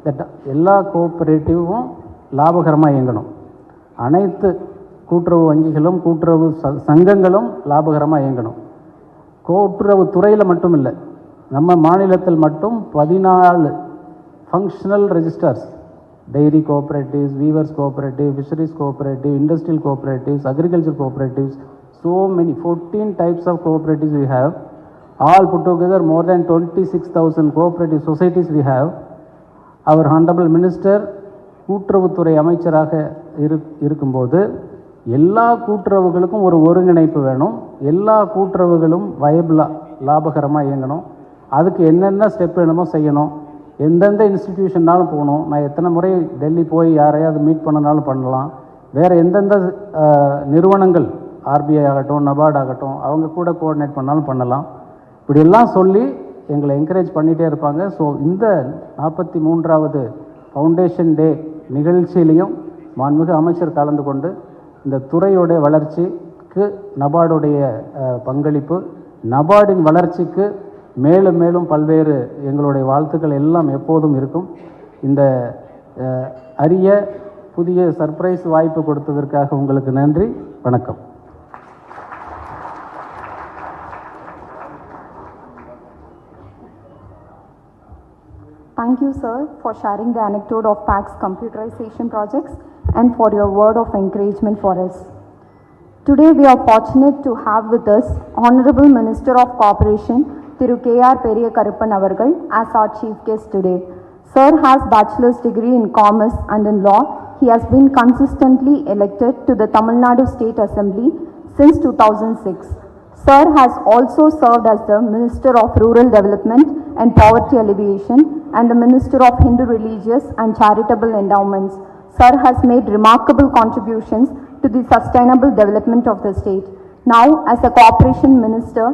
that எல்லா கோஆபரேட்டிவும் லாபகரமாக இயங்கணும், அனைத்து கூட்டுறவு வங்கிகளும் கூட்டுறவு சங்கங்களும் லாபகரமாக இயங்கணும். கூட்டுறவு துறையில் மட்டும் இல்லை, நம்ம மாநிலத்தில் மட்டும் 14 functional registers, dairy cooperatives, weavers cooperative, fisheries cooperative, industrial cooperatives, agriculture cooperatives, so many 14 types of cooperatives we have. All put together more than 26,000 cooperative societies we have. Our Honorable Minister கூட்டுறவுத்துறை அமைச்சராக இருக்கும்போது எல்லா கூட்டுறவுகளுக்கும் ஒரு ஒருங்கிணைப்பு வேணும், எல்லா கூட்டுறவுகளும் வயபிளாக லாபகரமாக இயங்கணும். அதுக்கு என்னென்ன ஸ்டெப் வேணுமோ செய்யணும், எந்தெந்த இன்ஸ்டிடியூஷன்னாலும் போகணும். நான் எத்தனை முறை டெல்லி போய் யாரையாவது மீட் பண்ணனாலும் பண்ணலாம். வேறு எந்தெந்த நிறுவனங்கள், ஆர்பிஐ ஆகட்டும், நபார்டு ஆகட்டும், அவங்க கூட கோஆர்டினேட் பண்ணாலும் பண்ணலாம். இப்படியெல்லாம் சொல்லி எங்களை என்கரேஜ் பண்ணிகிட்டே இருப்பாங்க. ஸோ இந்த 43வது ஃபவுண்டேஷன் டே நிகழ்ச்சியிலையும் மாண்புமிகு அமைச்சர் கலந்து கொண்டு இந்த துறையோடைய வளர்ச்சிக்கு நபார்டுடைய பங்களிப்பு, நபார்டின் வளர்ச்சிக்கு மேலும் மேலும் பல்வேறு எங்களுடைய வாழ்த்துக்கள் எல்லாம் எப்போதும் இருக்கும். இந்த அரிய புதிய சர்ப்ரைஸ் வாய்ப்பு கொடுத்ததற்காக உங்களுக்கு நன்றி. வணக்கம். Thank you, sir, for sharing the anecdote of PAC's computerization projects and for your word of encouragement for us. Today, we are fortunate to have with us Honorable Minister of Corporation, Thiru K.R. Periyakaruppan Avargal, as our chief guest today. Sir has bachelor's degree in commerce and in law. He has been consistently elected to the Tamil Nadu State Assembly since 2006. Sir has also served as the Minister of Rural Development and Poverty Alleviation and the Minister of Hindu Religious and Charitable Endowments. Sir has made remarkable contributions to the sustainable development of the state. Now, as a Corporation Minister,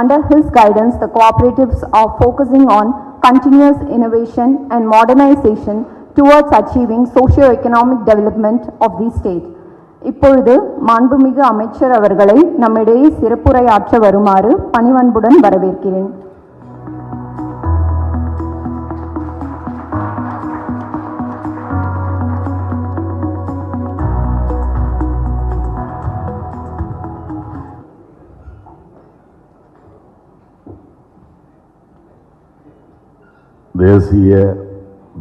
under his guidance, the cooperatives are focusing on continuous innovation and modernization towards achieving socio-economic development of the state. இப்பொழுது மாண்புமிகு அமைச்சர் அவர்களை நம்மிடையே சிறப்புரையாற்ற வருமாறு பணிவன்புடன் வரவேற்கிறேன். தேசிய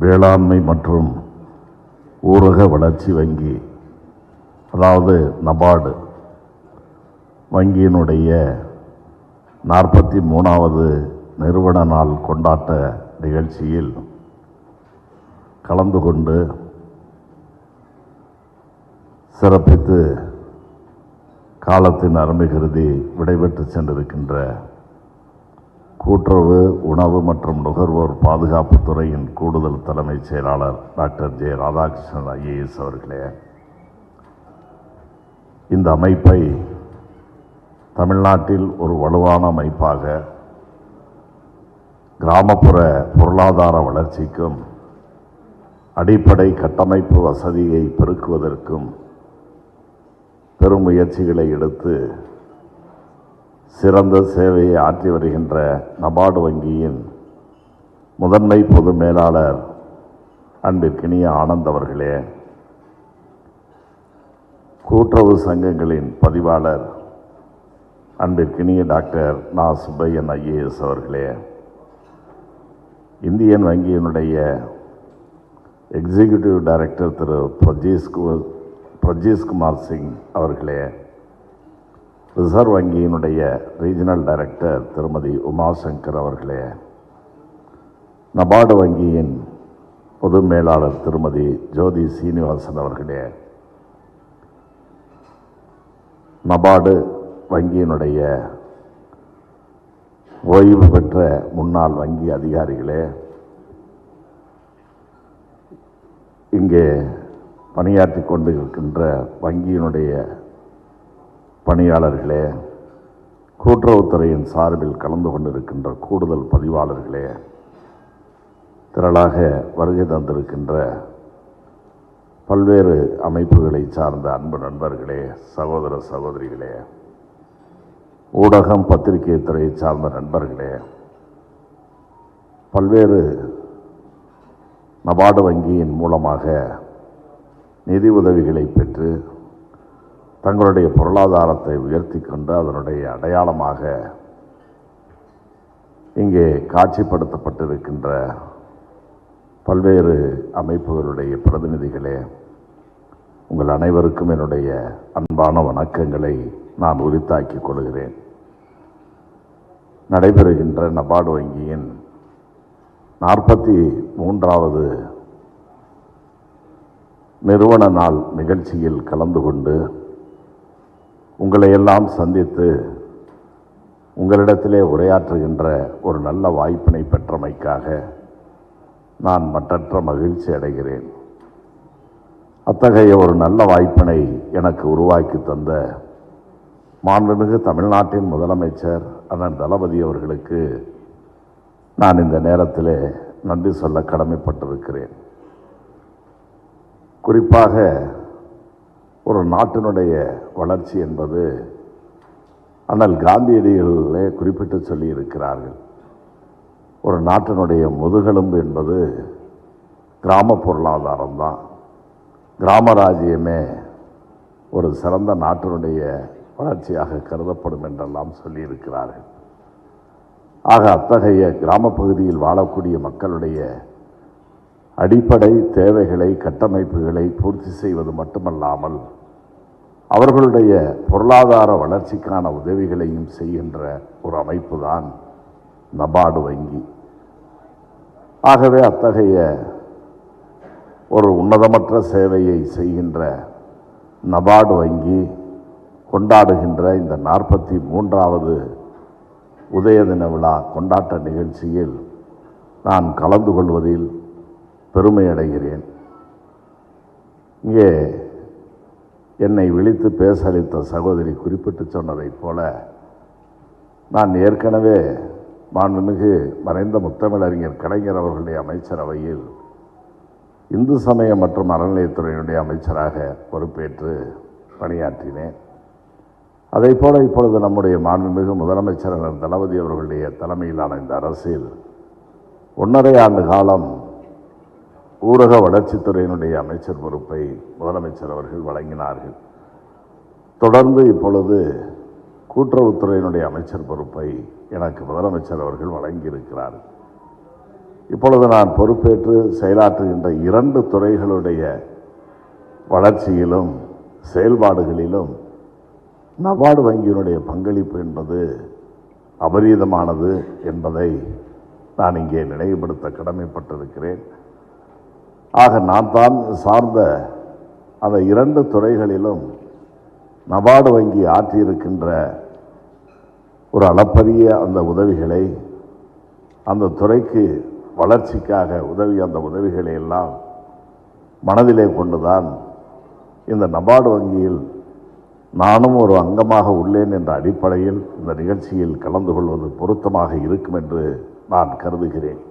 வேளாண்மை மற்றும் ஊரக வளர்ச்சி வங்கி, அதாவது நபார்டு வங்கியினுடைய 43வது நிறுவன நாள் கொண்டாட்ட நிகழ்ச்சியில் கலந்து கொண்டு சிறப்பித்து காலத்தின் அருமை கருதி விடைபெற்று சென்றிருக்கின்ற கூட்டுறவு, உணவு மற்றும் நுகர்வோர் பாதுகாப்பு துறையின் கூடுதல் தலைமைச் செயலாளர் டாக்டர் ஜே ராதாகிருஷ்ணன் ஐஏஎஸ் அவர்களே, இந்த அமைப்பை தமிழ்நாட்டில் ஒரு வலுவான அமைப்பாக கிராமப்புற பொருளாதார வளர்ச்சிக்கும் அடிப்படை கட்டமைப்பு வசதியை பெருக்குவதற்கும் பெரும் முயற்சிகளை எடுத்து சிறந்த சேவையை ஆற்றி வருகின்ற நபார்டு வங்கியின் முதன்மை பொது மேலாளர் அன்பிற்கினிய ஆனந்த் அவர்களே, கூட்டுறவு சங்கங்களின் பதிவாளர் அன்பிற்கினிய டாக்டர் நா. சுப்பையன் ஐஏஎஸ் அவர்களே, இந்தியன் வங்கியினுடைய எக்ஸிக்யூட்டிவ் டைரக்டர் திரு பிரஜேஷ்குமார் சிங் அவர்களே, ரிசர்வ் வங்கியினுடைய ரீஜனல் டைரக்டர் திருமதி உமாசங்கர் அவர்களே, நபார்டு வங்கியின் பொது மேலாளர் திருமதி ஜோதி சீனிவாசன் அவர்களே, நபார்டு வங்கியினுடைய ஓய்வு பெற்ற முன்னாள் வங்கி அதிகாரிகளே, இங்கே பணியாற்றி கொண்டு இருக்கின்ற வங்கியினுடைய பணியாளர்களே, கூட்டுறவுத்துறையின் சார்பில் கலந்து கொண்டிருக்கின்ற கூடுதல் பதிவாளர்களே, திரளாக வருகை தந்திருக்கின்ற பல்வேறு அமைப்புகளை சார்ந்த அன்பு நண்பர்களே, சகோதர சகோதரிகளே, ஊடகம் பத்திரிகை துறையை சார்ந்த நண்பர்களே, பல்வேறு நபார்டு வங்கியின் மூலமாக நிதி உதவிகளை பெற்று தங்களுடைய பொருளாதாரத்தை உயர்த்தி கொண்டு அதனுடைய அடையாளமாக இங்கே காட்சிப்படுத்தப்பட்டிருக்கின்ற பல்வேறு அமைப்புகளுடைய பிரதிநிதிகளே, உங்கள் அனைவருக்கும் என்னுடைய அன்பான வணக்கங்களை நான் உரித்தாக்கிக் கொள்கிறேன். நடைபெறுகின்ற நபார்டு வங்கியின் 43வது நிறுவன நாள் நிகழ்ச்சியில் கலந்து கொண்டு உங்களை எல்லாம் சந்தித்து உங்களிடத்திலே உரையாற்றுகின்ற ஒரு நல்ல வாய்ப்பினை பெற்றமைக்காக நான் மற்றற்ற மகிழ்ச்சி அடைகிறேன். அத்தகைய ஒரு நல்ல வாய்ப்பினை எனக்கு உருவாக்கி தந்த மாண்புமிகு தமிழ்நாட்டின் முதலமைச்சர் அண்ணன் தளபதி அவர்களுக்கு நான் இந்த நேரத்தில் நன்றி சொல்ல கடமைப்பட்டிருக்கிறேன். குறிப்பாக ஒரு நாட்டினுடைய வளர்ச்சி என்பது அண்ணல் காந்தியடிகளே குறிப்பிட்டு சொல்லி இருக்கிறார்கள். ஒரு நாட்டினுடைய முதுகெலும்பு என்பது கிராம பொருளாதாரம்தான். கிராம ராஜ்யமே ஒரு சிறந்த நாட்டினுடைய வளர்ச்சியாக கருதப்படும் என்றெல்லாம் சொல்லியிருக்கிறார்கள். ஆக அத்தகைய கிராம பகுதியில் வாழக்கூடிய மக்களுடைய அடிப்படை தேவைகளை கட்டமைப்புகளை பூர்த்தி செய்வது மட்டுமல்லாமல் அவர்களுடைய பொருளாதார வளர்ச்சிக்கான உதவிகளையும் செய்கின்ற ஒரு அமைப்பு தான் நபார்டு வங்கி. ஆகவே அத்தகைய ஒரு உன்னதமற்ற சேவையை செய்கின்ற நபார்டு வங்கி கொண்டாடுகின்ற இந்த 43வது உதய தின விழா கொண்டாட்ட நிகழ்ச்சியில் நான் கலந்து கொள்வதில் பெருமை அடைகிறேன். இங்கே என்னை விழித்து பேச அளித்த சகோதரி குறிப்பிட்டு சொன்னதைப் போல நான் ஏற்கனவே மாண்புமிகு மறைந்த முத்தமிழறிஞர் கலைஞர் அவர்களுடைய அமைச்சரவையில் இந்து சமய மற்றும் அறநிலையத்துறையினுடைய அமைச்சராக பொறுப்பேற்று பணியாற்றினேன். அதே போல இப்பொழுது நம்முடைய மாண்புமிகு முதலமைச்சர் தளபதி அவர்களுடைய தலைமையிலான இந்த அரசில் 1.5 ஆண்டு காலம் ஊரக வளர்ச்சித்துறையினுடைய அமைச்சர் பொறுப்பை முதலமைச்சர் அவர்கள் வழங்கினார்கள். தொடர்ந்து இப்பொழுது கூட்டுறவுத்துறையினுடைய அமைச்சர் பொறுப்பை எனக்கு முதலமைச்சர் அவர்கள் வழங்கியிருக்கிறார்கள். இப்பொழுது நான் பொறுப்பேற்று செயலாற்றுகின்ற 2 துறைகளுடைய வளர்ச்சியிலும் செயல்பாடுகளிலும் நபார்டு வங்கியினுடைய பங்களிப்பு என்பது அபரீதமானது என்பதை நான் இங்கே நினைவுபடுத்த கடமைப்பட்டிருக்கிறேன். ஆக நான் தான் சார்ந்த அந்த 2 துறைகளிலும் நபார்டு வங்கி ஆற்றியிருக்கின்ற ஒரு அளப்பரிய அந்த உதவிகளை, அந்த துறைக்கு வளர்ச்சிக்காக அந்த உதவிகளை எல்லாம் மனதிலே கொண்டுதான் இந்த நபார்டு வங்கியில் நானும் ஒரு அங்கமாக உள்ளேன் என்ற அடிப்படையில் இந்த நிகழ்ச்சியில் கலந்து கொள்வது பொருத்தமாக இருக்கும் என்று நான் கருதுகிறேன்.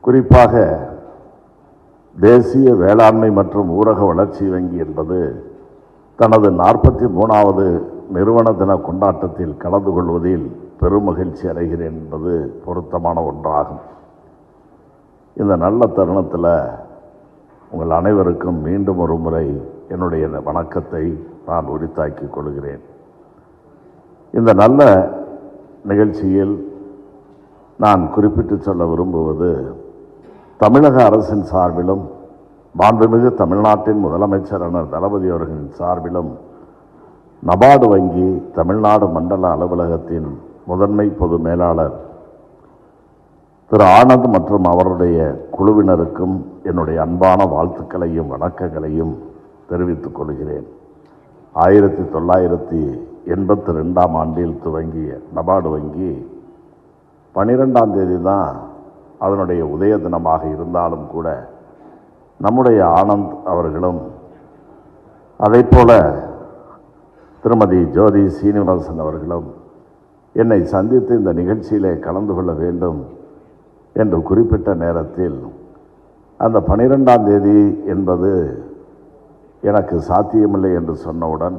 குறிப்பாக தேசிய வேளாண்மை மற்றும் ஊரக வளர்ச்சி வங்கி என்பது தனது 43வது நிறுவன தின கொண்டாட்டத்தில் கலந்து கொள்வதில் பெரும் மகிழ்ச்சி அடைகிறேன் என்பது பொருத்தமான ஒன்றாகும். இந்த நல்ல தருணத்தில் உங்கள் அனைவருக்கும் மீண்டும் ஒரு முறை என்னுடைய வணக்கத்தை நான் உரித்தாக்கிக் கொள்கிறேன். இந்த நல்ல நிகழ்ச்சியில் நான் குறிப்பிட்டு சொல்ல விரும்புவது, தமிழக அரசின் சார்பிலும் மாண்புமிகு தமிழ்நாட்டின் முதலமைச்சர் தளபதி அவர்களின் சார்பிலும் நபார்டு வங்கி தமிழ்நாடு மண்டல அலுவலகத்தின் முதன்மை பொது மேலாளர் திரு ஆனந்த் மற்றும் அவருடைய குழுவினருக்கும் என்னுடைய அன்பான வாழ்த்துக்களையும் வணக்கங்களையும் தெரிவித்துக் கொள்கிறேன். 1982ஆம் ஆண்டில் துவங்கிய நபார்டு வங்கி 12ஆம் தேதி தான் அதனுடைய உதய தினமாக இருந்தாலும் கூட நம்முடைய ஆனந்த் அவர்களும் அதைப்போல திருமதி ஜோதி சீனிவாசன் அவர்களும் என்னை சந்தித்து இந்த நிகழ்ச்சியிலே கலந்து கொள்ள வேண்டும் என்று குறிப்பிட்ட நேரத்தில் அந்த 12ஆம் தேதி என்பது எனக்கு சாத்தியமில்லை என்று சொன்னவுடன்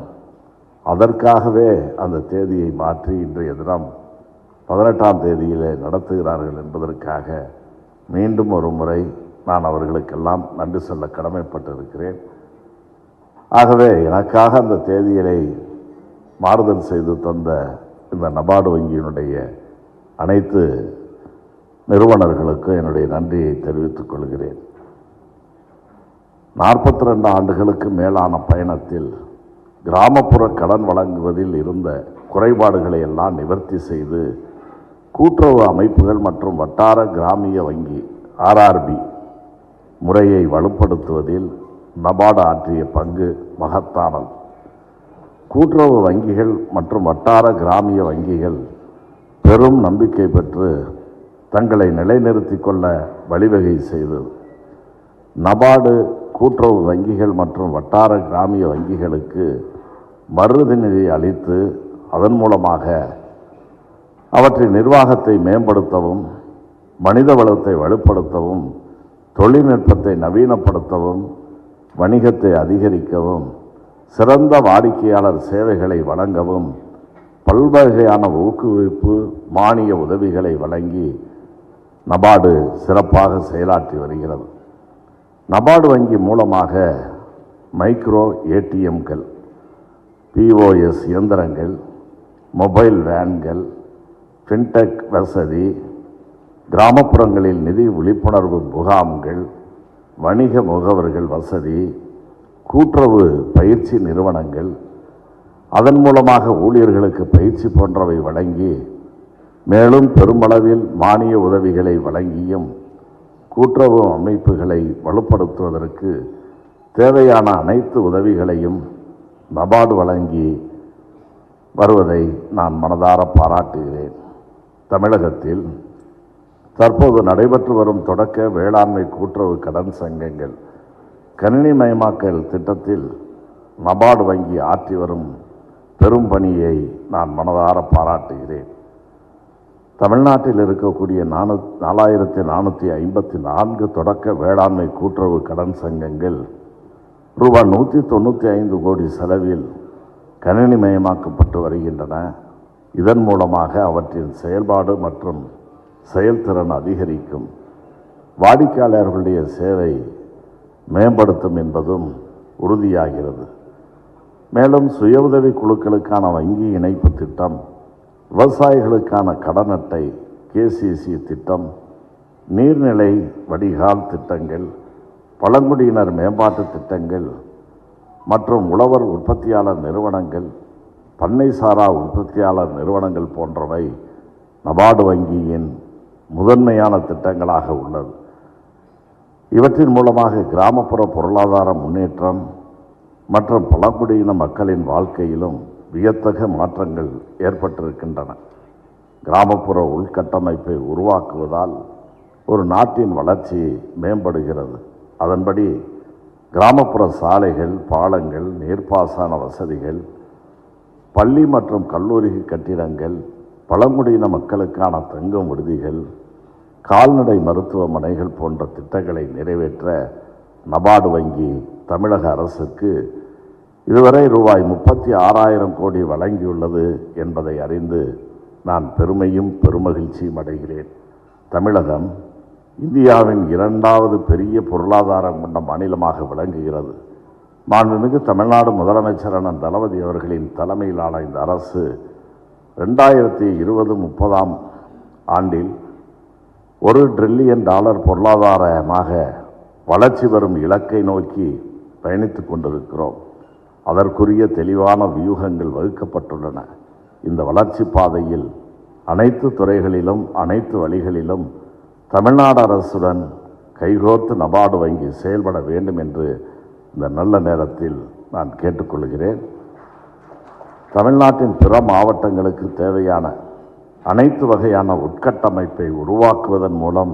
அதற்காகவே அந்த தேதியை மாற்றி இன்றைய தினம் 18ஆம் தேதியிலே நடத்துகிறார்கள் என்பதற்காக மீண்டும் ஒரு முறை நான் அவர்களுக்கெல்லாம் நன்றி சொல்ல கடமைப்பட்டிருக்கிறேன். ஆகவே எனக்காக அந்த தேதியை மாறுதல் செய்து தந்த இந்த நபார்டு வங்கியினுடைய அனைத்து நிறுவனர்களுக்கும் என்னுடைய நன்றியை தெரிவித்துக் கொள்கிறேன். 42 ஆண்டுகளுக்கு மேலான பயணத்தில் கிராமப்புற கடன் வழங்குவதில் இருந்த குறைபாடுகளை எல்லாம் நிவர்த்தி செய்து கூட்டுறவு அமைப்புகள் மற்றும் வட்டார கிராமிய வங்கி ஆர்ஆர்பி முறையை வலுப்படுத்துவதில் நபார்டு ஆற்றிய பங்கு மகத்தானது. கூட்டுறவு வங்கிகள் மற்றும் வட்டார கிராமிய வங்கிகள் பெரும் நம்பிக்கை பெற்று தங்களை நிலைநிறுத்திக் கொள்ள வழிவகை செய்தது. நபார்டு கூட்டுறவு வங்கிகள் மற்றும் வட்டார கிராமிய வங்கிகளுக்கு மறுதி நிதி அளித்து அதன் மூலமாக அவற்றின் நிர்வாகத்தை மேம்படுத்தவும், மனித வளத்தை வலுப்படுத்தவும், தொழில்நுட்பத்தை நவீனப்படுத்தவும், வணிகத்தை அதிகரிக்கவும், சிறந்த வாடிக்கையாளர் சேவைகளை வழங்கவும் பல்வகையான ஊக்குவிப்பு மானிய உதவிகளை வழங்கி நபார்டு சிறப்பாக செயலாற்றி வருகிறது. நபார்டு வங்கி மூலமாக மைக்ரோ ஏடிஎம்கள், பிஓஎஸ் இயந்திரங்கள், மொபைல் வேன்கள், ஃபின்டெக் வசதி, கிராமப்புறங்களில் நிதி விழிப்புணர்வு முகாம்கள், வணிக முகவர்கள் வசதி, கூட்டுறவு பயிற்சி நிறுவனங்கள், அதன் மூலமாக ஊழியர்களுக்கு பயிற்சி போன்றவை வழங்கி மேலும் பெருமளவில் மானிய உதவிகளை வழங்கியும் கூட்டுறவு அமைப்புகளை வலுப்படுத்துவதற்கு தேவையான அனைத்து உதவிகளையும் நபார்டு வழங்கி வருவதை நான் மனதார பாராட்டுகிறேன். தமிழகத்தில் தற்போது நடைபெற்று வரும் தொடக்க வேளாண்மை கூட்டுறவு கடன் சங்கங்கள் கணினிமயமாக்கல் திட்டத்தில் நபார்டு வங்கி ஆற்றி வரும் பெரும் பணியை நான் மனதார பாராட்டுகிறேன். தமிழ்நாட்டில் இருக்கக்கூடிய 4454 தொடக்க வேளாண்மை கூட்டுறவு கடன் சங்கங்கள் ரூபாய் 195 கோடி செலவில் கணினிமயமாக்கப்பட்டு வருகின்றன. இதன் மூலமாக அவற்றின் செயல்பாடு மற்றும் செயல்திறன் அதிகரிக்கும், வாடிக்கையாளர்களுடைய சேவை மேம்படுத்தும் என்பதும் உறுதியாகிறது. மேலும் சுய உதவி குழுக்களுக்கான வங்கி இணைப்பு திட்டம், விவசாயிகளுக்கான கடன் அட்டை கேசிசி திட்டம், நீர்நிலை வடிகால் திட்டங்கள், பழங்குடியினர் மேம்பாட்டு திட்டங்கள் மற்றும் உழவர் உற்பத்தியாளர் நிறுவனங்கள், பண்ணைசாரா உற்பத்தியாளர் நிறுவனங்கள் போன்றவை நபார்டு வங்கியின் முதன்மையான திட்டங்களாக உள்ளது. இவற்றின் மூலமாக கிராமப்புற பொருளாதார முன்னேற்றம் மற்றும் பழங்குடியின மக்களின் வாழ்க்கையிலும் வியத்தகு மாற்றங்கள் ஏற்பட்டிருக்கின்றன. கிராமப்புற உள்கட்டமைப்பை உருவாக்குவதால் ஒரு நாட்டின் வளர்ச்சி மேம்படுகிறது. அதன்படி கிராமப்புற சாலைகள், பாலங்கள், நீர்ப்பாசன வசதிகள், பள்ளி மற்றும் கல்லூரி கட்டிடங்கள், பழங்குடியின மக்களுக்கான தங்கும் விடுதிகள், கால்நடை மருத்துவமனைகள் போன்ற திட்டங்களை நிறைவேற்ற நபார்டு வங்கி தமிழக அரசுக்கு இதுவரை ரூபாய் 36,000 கோடி வழங்கியுள்ளது என்பதை அறிந்து நான் பெருமையும் பெருமகிழ்ச்சியும் அடைகிறேன். தமிழகம் இந்தியாவின் 2வது பெரிய பொருளாதாரம் கொண்ட மாநிலமாக விளங்குகிறது. மாண்புமிகு தமிழ்நாடு முதலமைச்சர் அண்ணன் தளபதி அவர்களின் தலைமையிலான இந்த அரசு 2020-30ஆம் ஆண்டில் $1 டிரில்லியன் பொருளாதாரமாக வளர்ச்சி வரும் இலக்கை நோக்கி பயணித்து கொண்டிருக்கிறோம். அதற்குரிய தெளிவான வியூகங்கள் வகுக்கப்பட்டுள்ளன. இந்த வளர்ச்சி பாதையில் அனைத்து துறைகளிலும் அனைத்து வழிகளிலும் தமிழ்நாடு அரசுடன் கைகோர்த்து நபார்டு வங்கி செயல்பட வேண்டும் என்று இந்த நல்ல நேரத்தில் நான் கேட்டுக்கொள்கிறேன். தமிழ்நாட்டின் பிற மாவட்டங்களுக்கு தேவையான அனைத்து வகையான உட்கட்டமைப்பை உருவாக்குவதன் மூலம்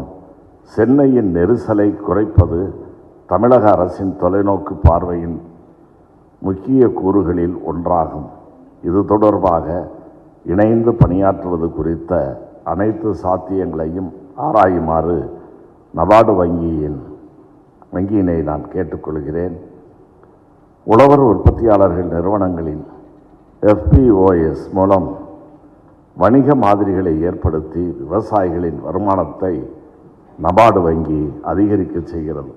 சென்னையின் நெரிசலை குறைப்பது தமிழக அரசின் தொலைநோக்கு பார்வையின் முக்கிய கூறுகளில் ஒன்றாகும். இது தொடர்பாக இணைந்து பணியாற்றுவது குறித்த அனைத்து சாத்தியங்களையும் ஆராயுமாறு நபார்டு வங்கியினை நான் கேட்டுக்கொள்கிறேன். உழவர் உற்பத்தியாளர்கள் நிறுவனங்களின் FPOS மூலம் வணிக மாதிரிகளை ஏற்படுத்தி விவசாயிகளின் வருமானத்தை நபார்டு வங்கி அதிகரிக்க செய்கிறது.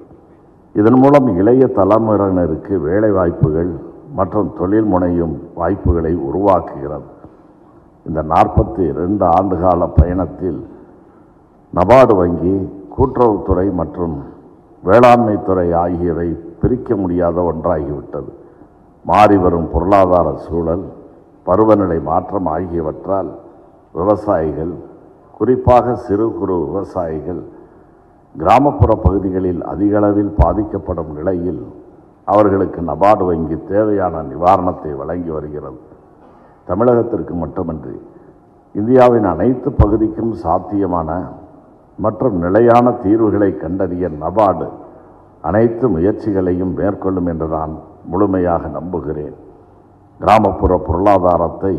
இதன் மூலம் இளைய தலைமுறையினருக்கு வேலை வாய்ப்புகள் மற்றும் தொழில் முனையும் வாய்ப்புகளை உருவாக்குகிறது. இந்த 42 ஆண்டுகால பயணத்தில் நபார்டு வங்கி கூட்டுறவுத்துறை மற்றும் வேளாண்மை துறை ஆகியவை பிரிக்க முடியாத ஒன்றாகிவிட்டது. மாறிவரும் பொருளாதார சூழல், பருவநிலை மாற்றம் ஆகியவற்றால் விவசாயிகள், குறிப்பாக சிறு குறு விவசாயிகள் கிராமப்புற பகுதிகளில் அதிகளவில் பாதிக்கப்படும் நிலையில் அவர்களுக்கு நபார்டு வங்கி தேவையான நிவாரணத்தை வழங்கி வருகிறது. தமிழகத்திற்கு மட்டுமின்றி இந்தியாவின் அனைத்து பகுதிக்கும் சாத்தியமான மற்றும் நிலையான தீர்வுகளை கண்டறிய நபார்டு அனைத்து முயற்சிகளையும் மேற்கொள்ளும் என்று நான் முழுமையாக நம்புகிறேன். கிராமப்புற பொருளாதாரத்தை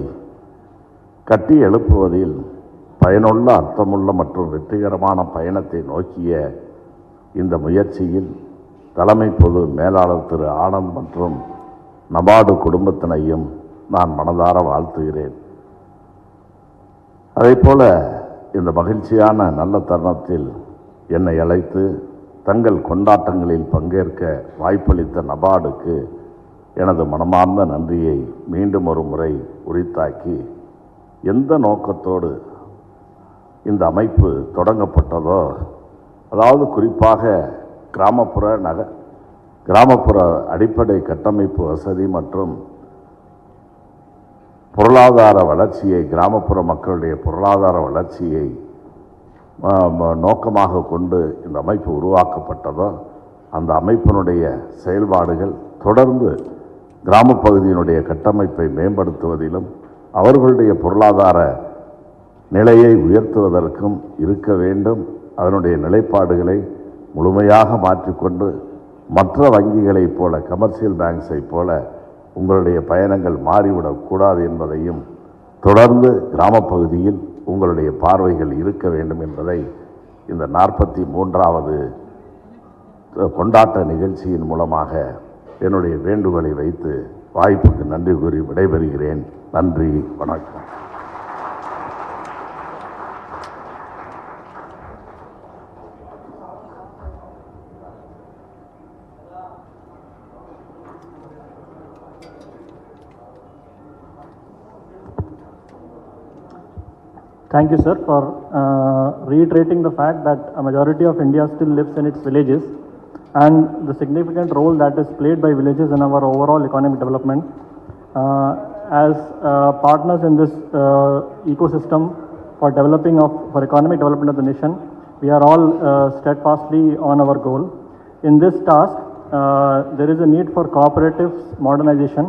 கட்டி எழுப்புவதில் பயனுள்ள, அர்த்தமுள்ள மற்றும் வெற்றிகரமான பயணத்தை நோக்கிய இந்த முயற்சியில் தலைமை பொது மேலாளர் திரு ஆனந்த் மற்றும் நபார்டு குடும்பத்தினையும் நான் மனதார வாழ்த்துகிறேன். அதேபோல இந்த மகிழ்ச்சியான நல்ல தருணத்தில் என்னை அழைத்து தங்கள் கொண்டாட்டங்களில் பங்கேற்க வாய்ப்பளித்த நபார்டுக்கு எனது மனமார்ந்த நன்றியை மீண்டும் ஒரு முறை உரித்தாக்கி, எந்த நோக்கத்தோடு இந்த அமைப்பு தொடங்கப்பட்டதோ, அதாவது குறிப்பாக கிராமப்புற அடிப்படை கட்டமைப்பு வசதி மற்றும் பொருளாதார வளர்ச்சியை, கிராமப்புற மக்களுடைய பொருளாதார வளர்ச்சியை நோக்கமாக கொண்டு இந்த அமைப்பு உருவாக்கப்பட்டதோ, அந்த அமைப்பினுடைய செயல்பாடுகள் தொடர்ந்து கிராமப்பகுதியினுடைய கட்டமைப்பை மேம்படுத்துவதிலும் அவர்களுடைய பொருளாதார நிலையை உயர்த்துவதற்கும் இருக்க வேண்டும். அதனுடைய நிலைப்பாடுகளை முழுமையாக மாற்றிக்கொண்டு மற்ற வங்கிகளைப் போல, கமர்ஷியல் பேங்க்ஸை போல உங்களுடைய பயணங்கள் மாறிவிடக்கூடாது என்பதையும், தொடர்ந்து கிராமப்பகுதியில் உங்களுடைய பார்வைகள் இருக்க வேண்டும் என்பதை இந்த 43வது கொண்டாட்ட நிகழ்ச்சியின் மூலமாக என்னுடைய வேண்டுகோளை வைத்து வாய்ப்புக்கு நன்றி கூறி விடைபெறுகிறேன். நன்றி, வணக்கம். Thank you, sir, for reiterating the fact that a majority of India still lives in its villages and the significant role that is played by villages in our overall economic development. As partners in this ecosystem for economic development of the nation, we are all steadfastly on our goal. In this task, there is a need for cooperatives, modernization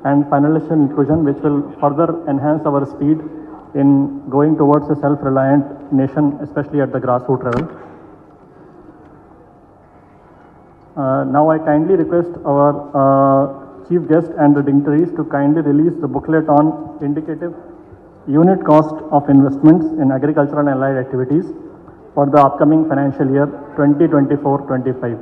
and financial inclusion, which will further enhance our speed in going towards a self-reliant nation, especially at the grassroots level. Now I kindly request our chief guest and the dignitaries to kindly release the booklet on indicative unit cost of investments in agricultural and allied activities for the upcoming financial year 2024-25.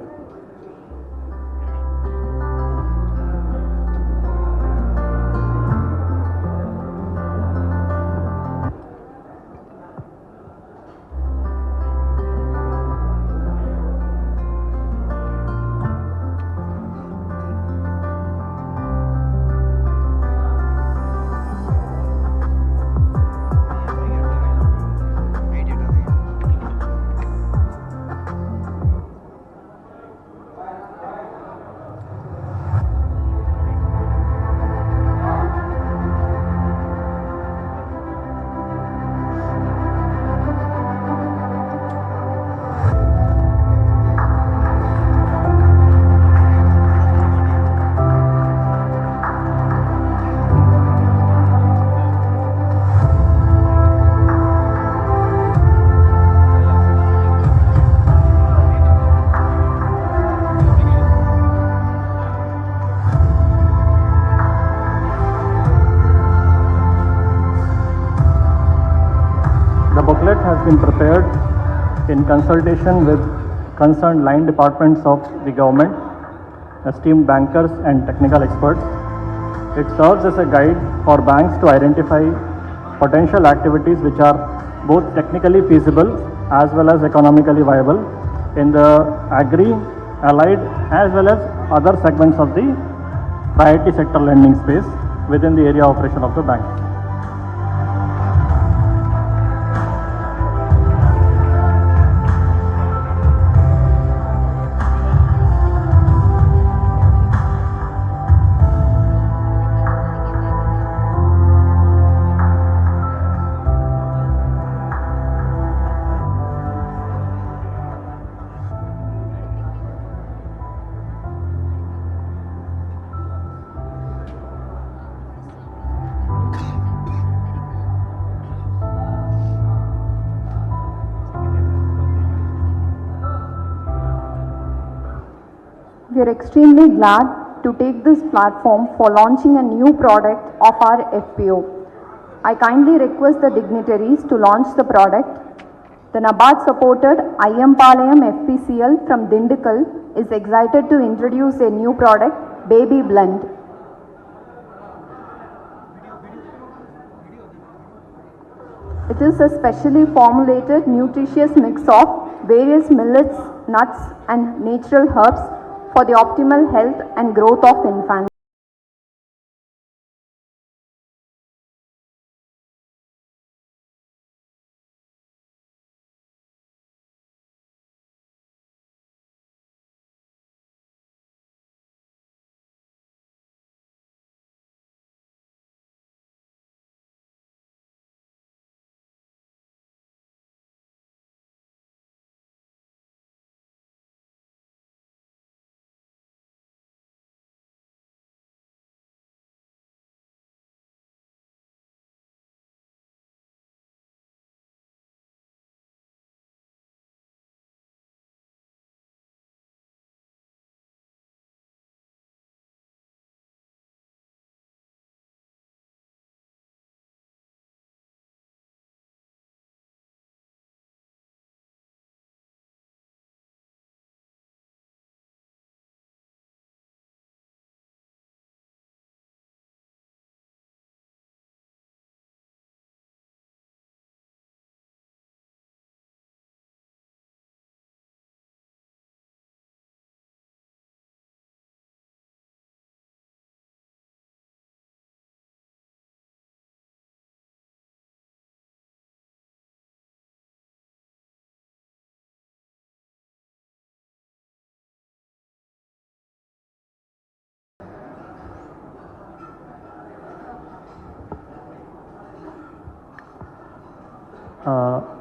prepared in consultation with concerned line departments of the government, esteemed bankers and technical experts. It serves as a guide for banks to identify potential activities which are both technically feasible as well as economically viable in the agri, allied as well as other segments of the priority sector lending space within the area of operation of the bank. We are extremely glad to take this platform for launching a new product of our FPO. I kindly request the dignitaries to launch the product. The NABARD supported Ayyampalayam FPCL from Dindigul is excited to introduce a new product, Baby Blend. It is a specially formulated nutritious mix of various millets, nuts and natural herbs for the optimal health and growth of infants.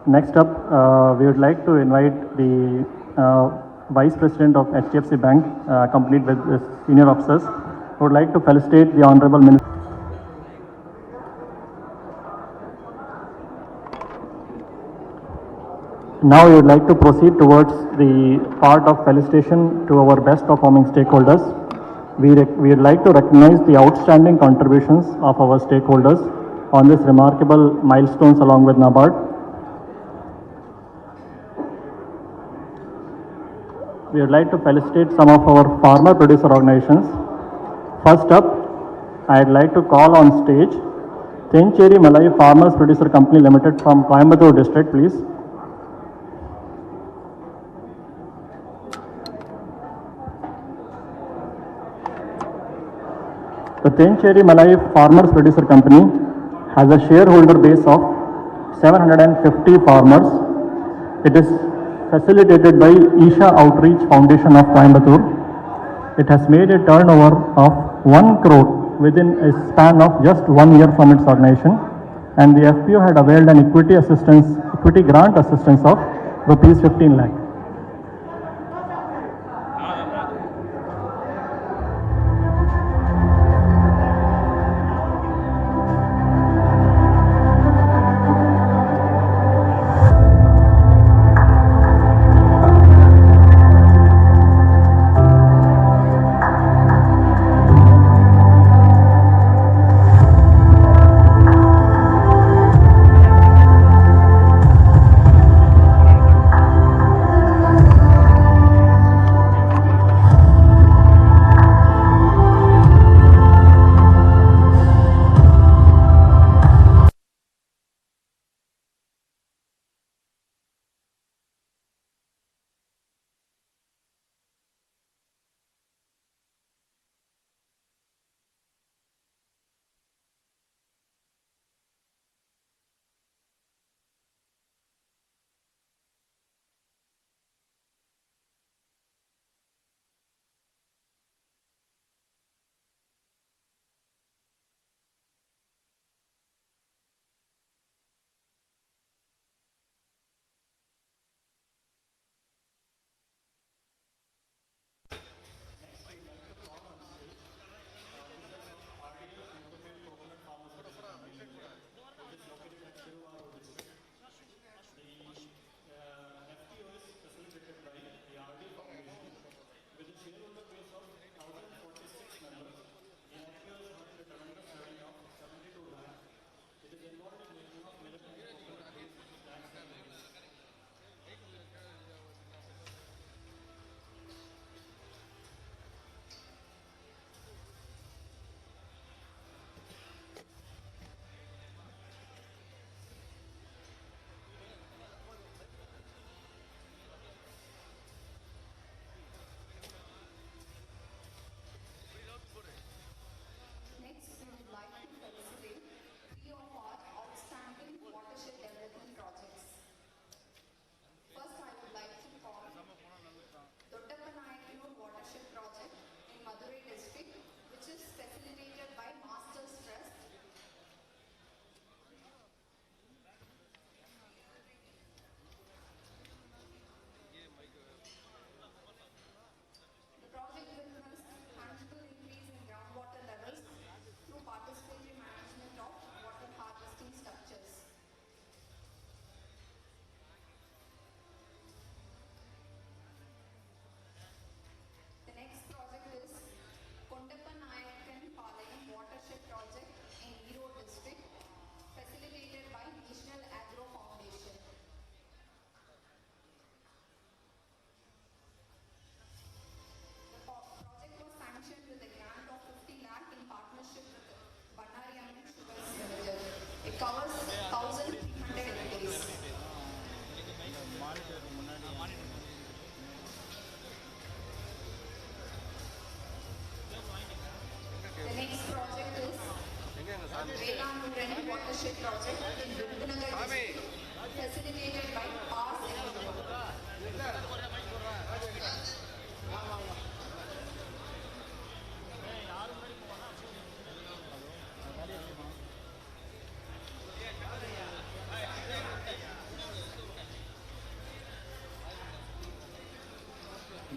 Next up, we would like to invite the Vice President of HDFC Bank, accompanied with his senior officers, who would like to felicitate the Honorable Minister. Now we would like to proceed towards the part of felicitation to our best performing stakeholders. We would like to recognize the outstanding contributions of our stakeholders on this remarkable milestones along with NABARD. We would like to felicitate some of our farmer producer organizations. First up, I'd like to call on stage Thanthi Malai Farmers Producer Company Limited from Coimbatore district, please. The Thanthi Malai Farmers Producer Company has a shareholder base of 750 farmers. It is facilitated by Isha Outreach Foundation of Coimbatore. It has made a turnover of 1 crore within a span of just 1 year from its organization, and the FPO had availed an equity grant assistance of rupees 15 lakh.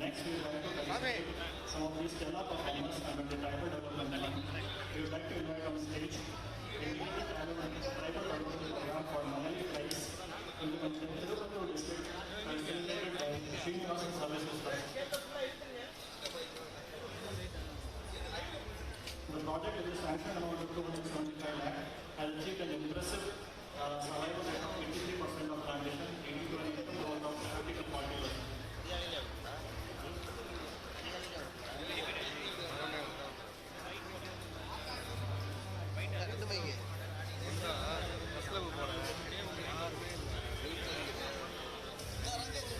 Next, we would like to felicitate some of these stellar performers under the tribal development fund. We would like to invite on stage integrated tribal development program for Malayali tribes implemented in Tirupattur district, facilitated by Srinivasa Services Trust. The project with a sanctioned amount of 275 lakh has achieved an impressive survival rate of 83% of plantation, leading to an income growth of 30 to 40%.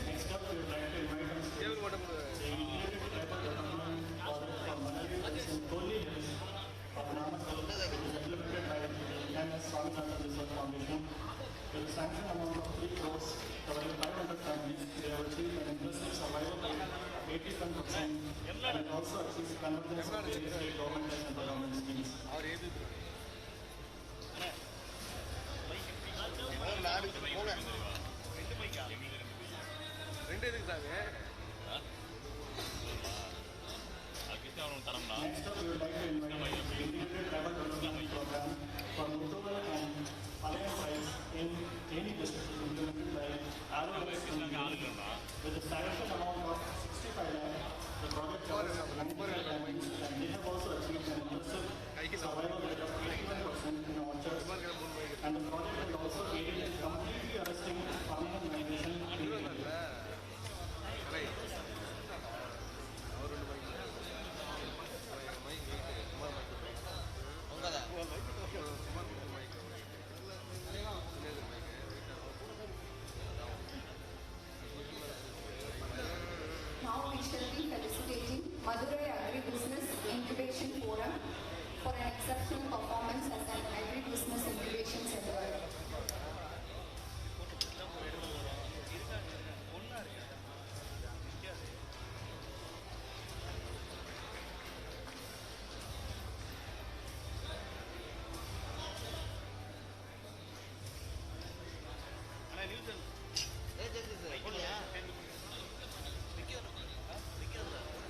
Next up, we would like to invite on stage the integrated tribal development project for Malayali in Toli Hills of Namakkal, which is implemented by the MS Swaminathan Research Foundation. With a sanctioned amount of 3 crores covering 500 families, they have achieved an impressive survival rate of 87% and it also achieves convergence of various state government and central government schemes. Next up, we would like to invite the integrated tribal development program for Mutual and Alliance tribes in any district implemented by Arrow with a sanctioned amount of 65 lakh. The project covers 95 families and they have also achieved an impressive survival rate of 81% in orchards. And the project will also aid in completely arresting permanent migration in the area. Now we shall be felicitating Madurai Agri-Business Incubation Forum for an exceptional performance as an agri-business incubation center.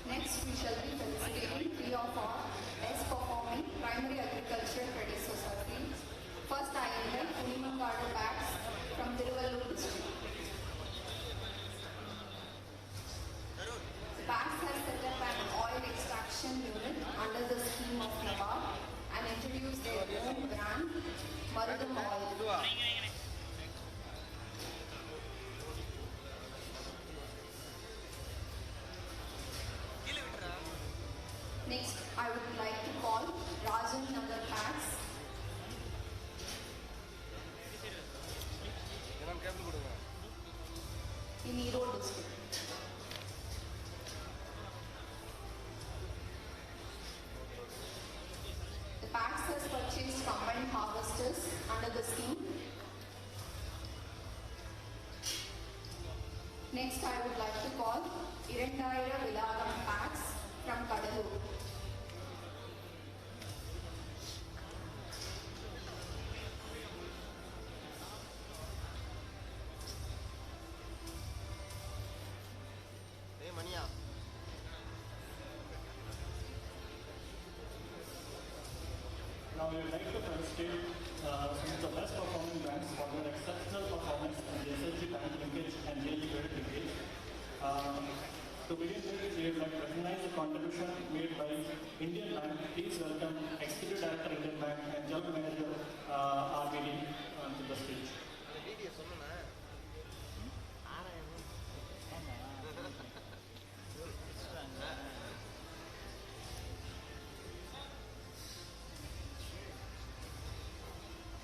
Next, we shall be felicitating 3 of our best performing primary agricultural credit societies. First, I invite Unimangadu Bags from Tiruvallur district. The Bags has set up an oil extraction unit under the scheme of NABARD and introduced their own brand, Marudam Oil. Next, I would like to call Rajan Nagar Bags. In Erode district. The Bags has purchased combined harvesters under the scheme. Next, I would like to call Irandaira Vilagam Bags from Kadalur. Now we would like to felicitate some of the best performing banks for their exceptional performance in the SLG bank linkage and daily credit linkage. To begin with, we would like to recognize the contribution made by Indian Bank. Please welcome Executive Director Indian Bank and General Manager RBD to the stage.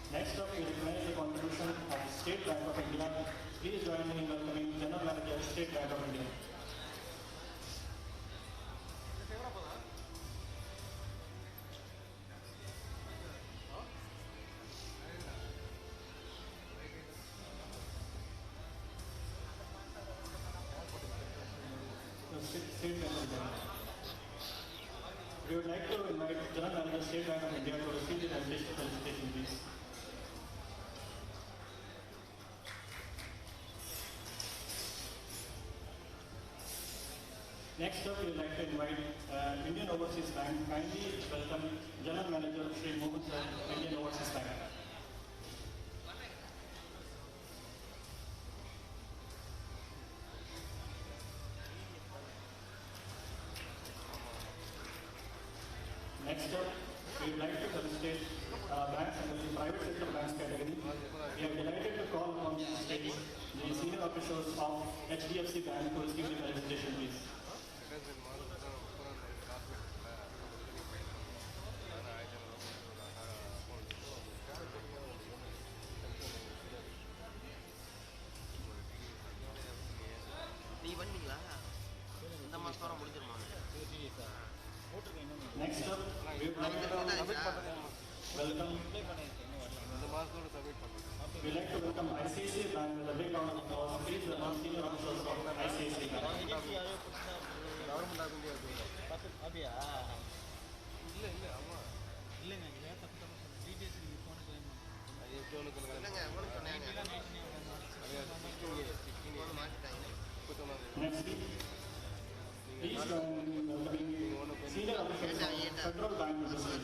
Next up, we recognize the contribution of State Bank of India. Please join me in welcoming General Manager, State Bank of India. State Bank of India. We would like to invite General Manager, State Bank of India to receive the felicitation, please. Next up, we would like to invite Indian Overseas Bank. Kindly welcome General Manager Sri Mohan Sir, Indian Overseas Bank. Next up, we would like to felicitate banks under the private sector banks category. We are delighted to call upon the stage the senior officials of HDFC Bank to receive the felicitation, please. Next up, we would like to welcome. We'd like to welcome ICICI Bank with a big round of applause. Please welcome senior officials of ICICI Bank. Next, please join me in welcoming senior officials of Federal Bank to the stage.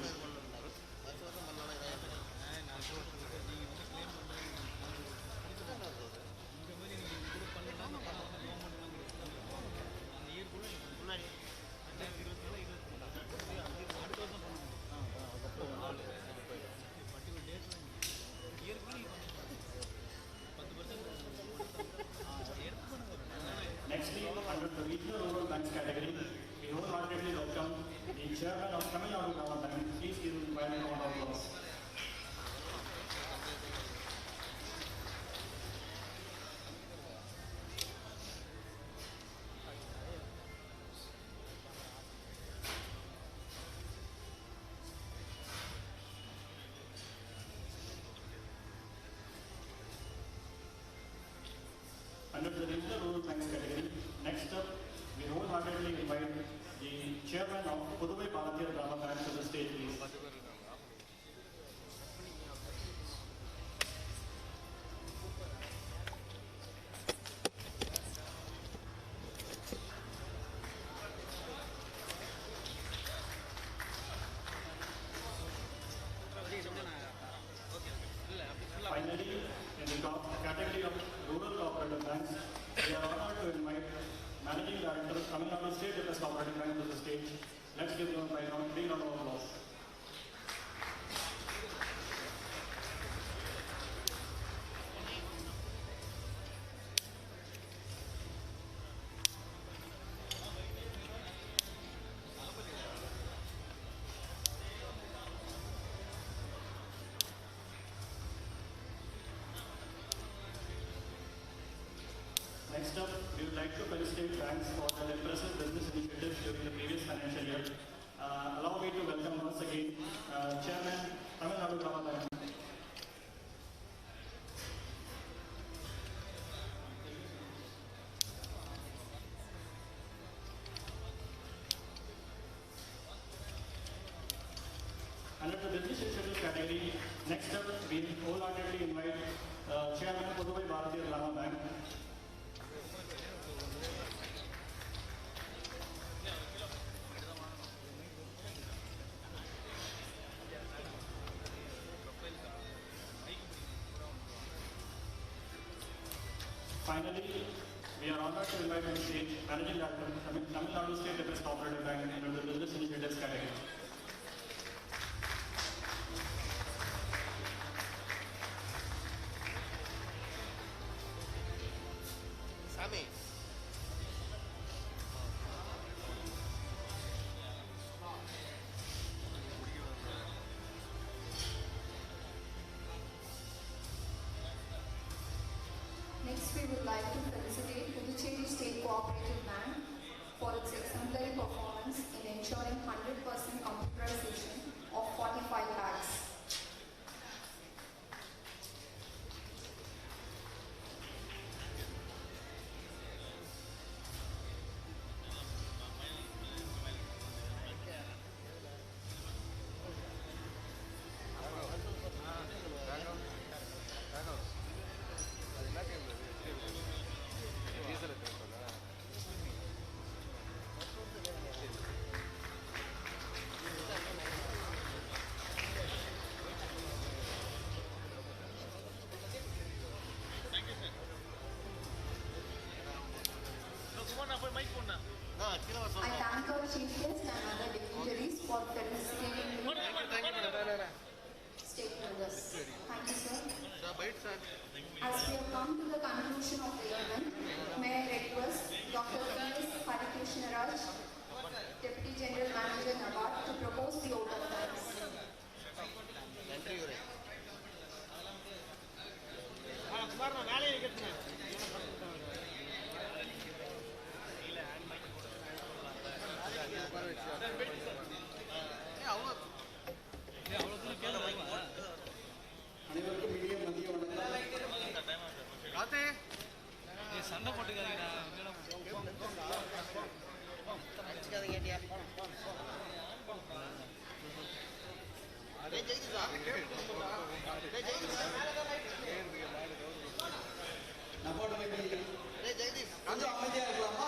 Next, under the regional rural banks category, we wholeheartedly welcome the chairman of Tamil News Tamilnadu. Please give him a round of applause. Under the regional rural banks category, next up, we wholeheartedly invite the chairman of Madurai Grama Bank to the stage, please. Finally, in the category of rural cooperative banks, we are honored to invite Managing Director of Tamil Nadu State Deposit Cooperative Bank to the stage. Let's give them a big round of applause. Next up, we would like to felicitate banks for their impressive business initiatives during the previous financial year. Allow me to welcome once again Chairman Tamil Nadu Grama Bank. Under the business initiatives category, next up, we wholeheartedly invite Chairman of Madurai Grama Bank. Finally, we are honored to invite on stage Managing Director of Tamil Nadu State Deposit Cooperative Bank under the business initiatives category. Next, we would like to felicitate Puducherry State Cooperative Bank for its exemplary performance in ensuring 100% computerization of 45 lakhs. I thank our chief guest and other dignitaries for participating in staying with us. Thank you, sir. As we have come to the conclusion of the event, may I request Dr. P.S. Harikrishna Deputy General Manager NABARD, to propose the vote of thanks. அனைவருக்கும் இனிய மதிய வணக்கம். சண்டை போட்டுக்காதீங்கடா. நபார்டு கொஞ்சம் அமைதியா இருக்கலாமா?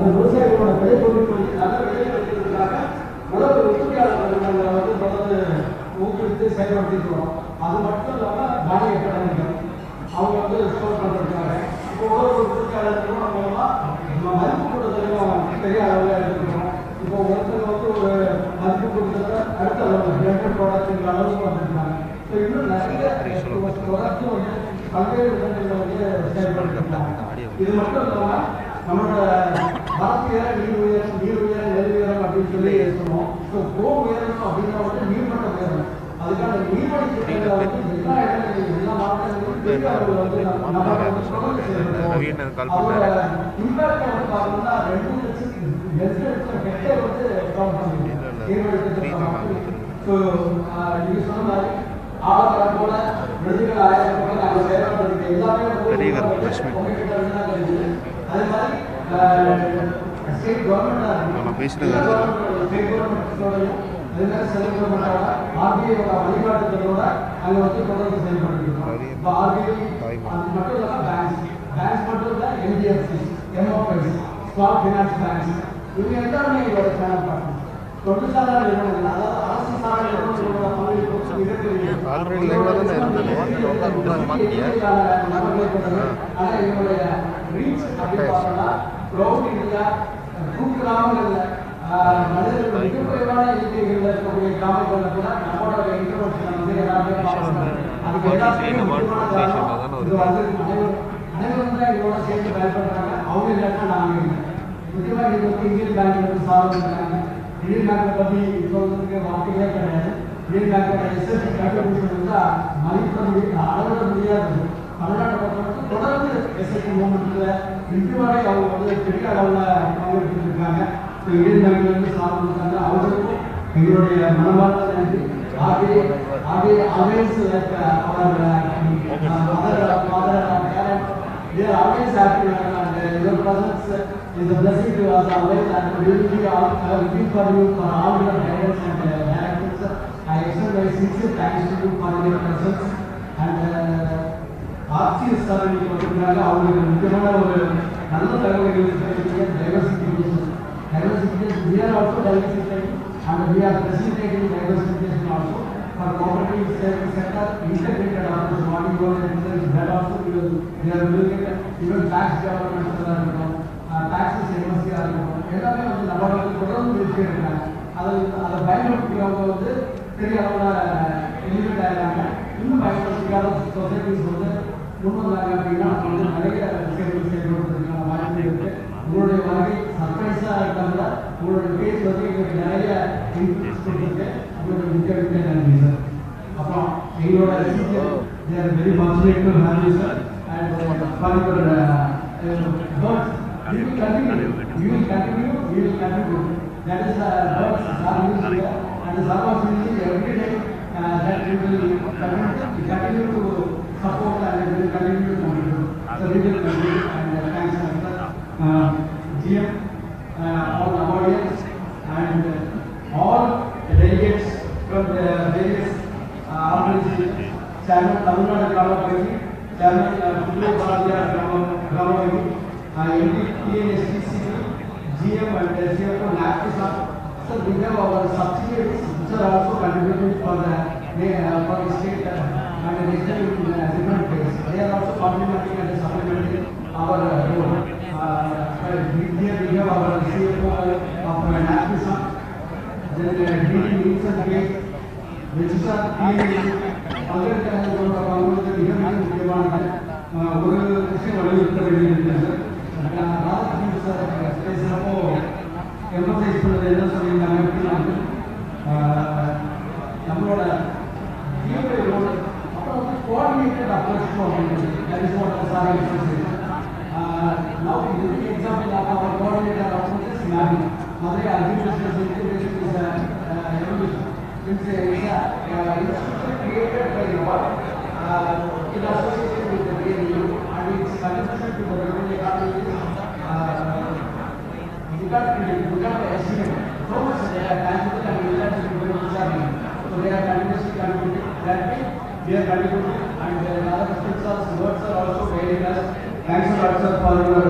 அந்த விவசாயிகளோட விலை பொருட்கள் நல்ல விலை கொடுக்கிறதுக்காக உலக உற்பத்தியாளர்களை வந்து தொடர்ந்து ஊக்குவித்து செயல்படுத்திட்டு வரோம். அது மட்டும் இல்லாமல் தானிய கடன்கள் அவங்க வந்து ஸ்டோர் பண்ணுறதுக்காக இப்போ உலக உற்பத்தியாளர்களும் மூலமாக மதிப்பு கூடுதலையும் பெரிய அளவில் எடுத்துக்கிறோம். இப்போ ஒருத்தர் வந்து ஒரு மதிப்பு கொடுத்தத அடுத்த அளவு பிராண்டட் ப்ராடக்ட்ங்கிற அளவுக்கு வந்துருக்காங்க. ஸோ இன்னும் நிறைய தொடர்ந்து வந்து பல்வேறு விதங்களில் வந்து செயல்படுத்திருக்காங்க. இது மட்டும் இல்லாமல் நம்மளோட வாழ்க்கையில நீர் உயரம் நெல் உயரம் அப்படின்னு சொல்லி சொல்லுவோம். ஸோ உயரணும் அப்படின்னா வந்து நீர்மட்ட உயரம். அதுக்கான நீர்மட்ட திட்டங்களை வந்து எல்லா இடங்களிலும் எல்லா மாவட்டங்களிலும் பெரிய அளவில் வந்து நம்ம வந்து தொடர்ந்து செயல்படுத்துவோம். அதோட இம்பாக்ட் வந்து பார்த்தோம்னா 2,00,000 ஹெக்டேர் வந்து கவர் பண்ணிருக்கோம். ஸோ நீங்க சொன்ன மாதிரி ஆழக்காடு போல விருதுகள் 1000 போல நாங்கள் செயல்படுறது எல்லாமே அதே மாதிரி ஸ்டேட் கவர்மெண்ட் ஸ்டேட் கவர்மெண்ட்டோடையும் அதே மாதிரி சென்ட்ரல் கவர்மெண்டோட ஆர்பிஐயோட வழிகாட்டுதலோட அங்கே வந்து தொடர்ந்து செயல்படுத்திருக்கோம். இப்போ ஆர்பிஐ அது மட்டும் இல்லாமல் பேங்க்ஸ் மட்டும் இல்லை, என்டிஎஃப்சி, எம்ஓஎஸ், ஸ்மால் ஃபினான்ஸ் பேங்க்ஸ் இவங்க எல்லாருமே எங்களோட சேனல் பார்க்கணும். தொண்டு சாரா நிறுவனங்கள் அதாவது அரசு சாரா நிறுவனங்களோட பங்களிப்பு மிகப்பெரிய ஆனால் எங்களுடைய ரீச் அப்படின்னு பார்த்தோம்னா க்ரௌட் இந்தியா கிராமங்களில் மனிதர்கள் மிக குறைவான எண்ணிக்கைகளில் இருக்கக்கூடிய கிராமங்களில் கூட நம்மளோட இன்டர்வென்ஷன் வந்து எல்லாருமே பார்க்கணும். அதுக்கு எல்லாத்துக்குமே அனைவரும் தான் எங்களோட சேர்ந்து பயன்படுறாங்க. அவங்க இல்லைன்னா நாங்கள் இல்லை. முக்கியமாக இது வந்து இந்தியன் பேங்க்ல இருந்து சார்ந்து இருக்காங்க. இந்தியன் பேங்கை பற்றி சொல்றதுக்கு வார்த்தையே கிடையாது. இந்தியன் பேங்கோட எஸ்எஸ்சி கண்டுபிடிச்சது வந்து அளவிட முடியாது. தமிழ்நாட்டை பொறுத்தவரைக்கும் தொடர்ந்து எஸ்எஸ்சி மூவ்மெண்ட்ல இன்று வரை அவங்க வந்து பெரிய அளவில் பங்கெடுத்துருக்காங்க. இந்தியன் பேங்க்ல இருந்து சார்ந்து இருக்காங்க. அவங்களுக்கும் எங்களுடைய மனமார்ந்த நன்றி. always like our mother parent, they are always happy and your presence is a blessing to us always, and we will be looking for you for all your guidance and directions. I extend my sincere thanks to you for your presence and RCS sir கொடுக்குறாங்க. அவங்களுக்கு முக்கியமான ஒரு நல்ல தகவல்கள் diversification we are also diversifying and we are facilitating diversification also for cooperative sector integrated approach. What you want to say that also we are doing it. Even tax government taxes MSC எல்லாமே வந்து நம்ம தொடர்ந்து இருக்கிறாங்க. அதை பயன்படுத்திக்கிறவங்க வந்து பெரிய அளவில் element ஆகிறாங்க. இன்னும் பயன்படுத்திக்காத சொசைட்டிஸ் வந்து முன்வந்தாங்க அப்படின்னா வந்து நிறைய செயல்படுத்துறதுக்கான வாய்ப்பு இருக்கு. உங்களுடைய வருகை சர்ப்ரைஸாக இருக்கிறதுல உங்களுடைய பேச்சு வந்து எங்களுக்கு நிறைய இன்ஃப்ளூயன்ஸ் கொடுத்துருக்கு. உங்களுக்கு மிக்க நன்றி சார். அப்புறம் எங்களோட teacher they are very fortunate to have you sir, and for your words we will continue. That is the words sir used here, and the sir was using every day that we will continue to support and we will continue to contribute. So we will continue, and thanks sir. GM, all audience and all delegates from the various organizations, Chairman Tamil Nadu Grama Committee, Chairman Pullo Baladia Grama Committee, MD TNSTCP, GM and CFO Adithanar. So we have our subsidiaries which are also contributing for the state and the national different ways. They are also complementing and supplementing our role. Here we have our CFO of Adithanar, then DD News and Gate, which is a other ஒரு விஷயம் வலியுறுத்த வேண்டியிருக்கிறது. Radhakrishnan sir பேசுகிறப்போ emphasise பண்ணது என்ன சொல்லியிருந்தாங்க அப்படின்னா நம்மளோட road அப்புறம் வந்து கோஆர்டினேட்டட் அப்ரோச் அப்படின்றது that is what sir now the example of our coordinator approach is Madurai. Madurai Agricultural Integration is it's created by what in association with the BNU, and its contribution to the revenue economy is we got estimate so much they are tangible and intangible serving. So they are continuously contributing. That way we are contributing, and other aspects of words are also very nice. Thanks a lot sir for your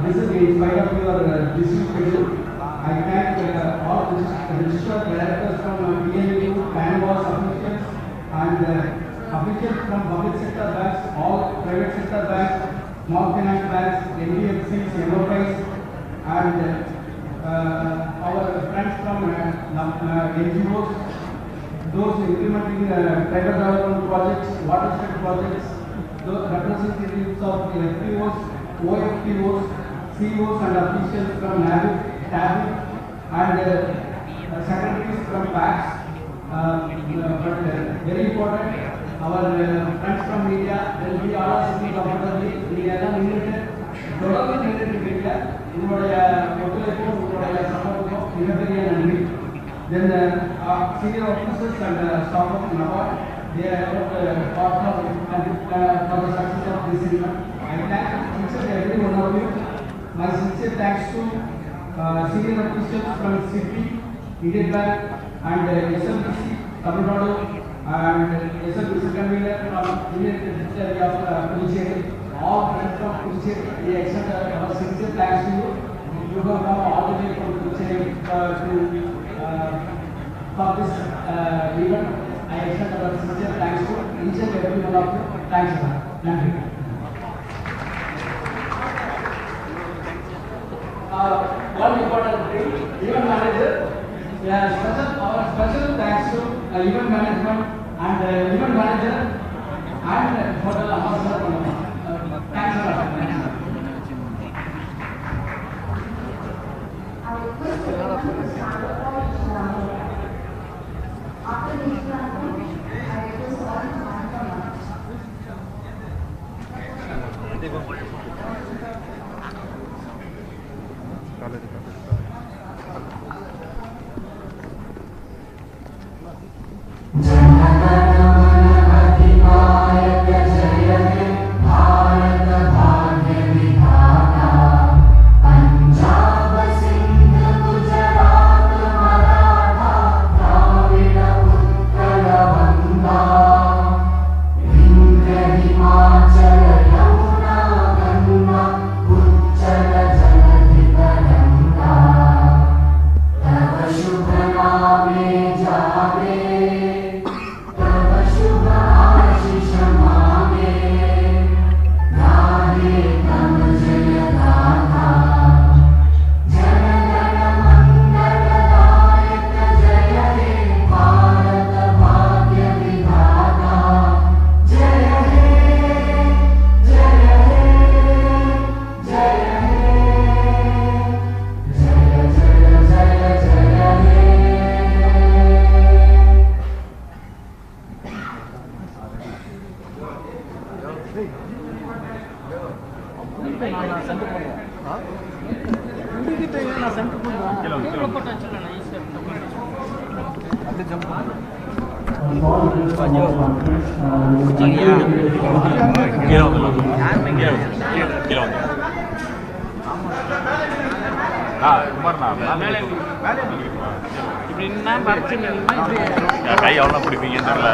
visit in spite of your your busy schedule. I thank all registered directors from PNU, Canvas officials and officials from public sector banks, all private sector banks, small finance banks, NBFCs, MFIs, and our friends from NGOs, those implementing tribal development projects, watershed projects, those representatives of FPOs, OFPOs, CEOs and officials from NAVIC, TAVIC, and secretaries from banks. But very important, our friends from media, will be all sitting comfortably. We are not limited. Totally limited to media. Then senior officers and staff of NABARD, they are part of for the success of this event. I thank each and every one of you. My sincere thanks to senior officials from City, Indian Bank, and SMBC, Tamil Nadu, and SMBC convener from Indian Territory of Puducherry. All friends from Puducherry, we extend our sincere thanks to you. You have come all the way from Puducherry for this event. I extend our sincere thanks to each and every one of you. Thanks a lot. Thank you. One important thing, event manager, our special thanks to event management and event manager and hotel ambassador. Thanks a lot. After this platform, I request all to stand for lunch. கை எவ்வளோ பிடிப்பீங்கன்னு தெரியல.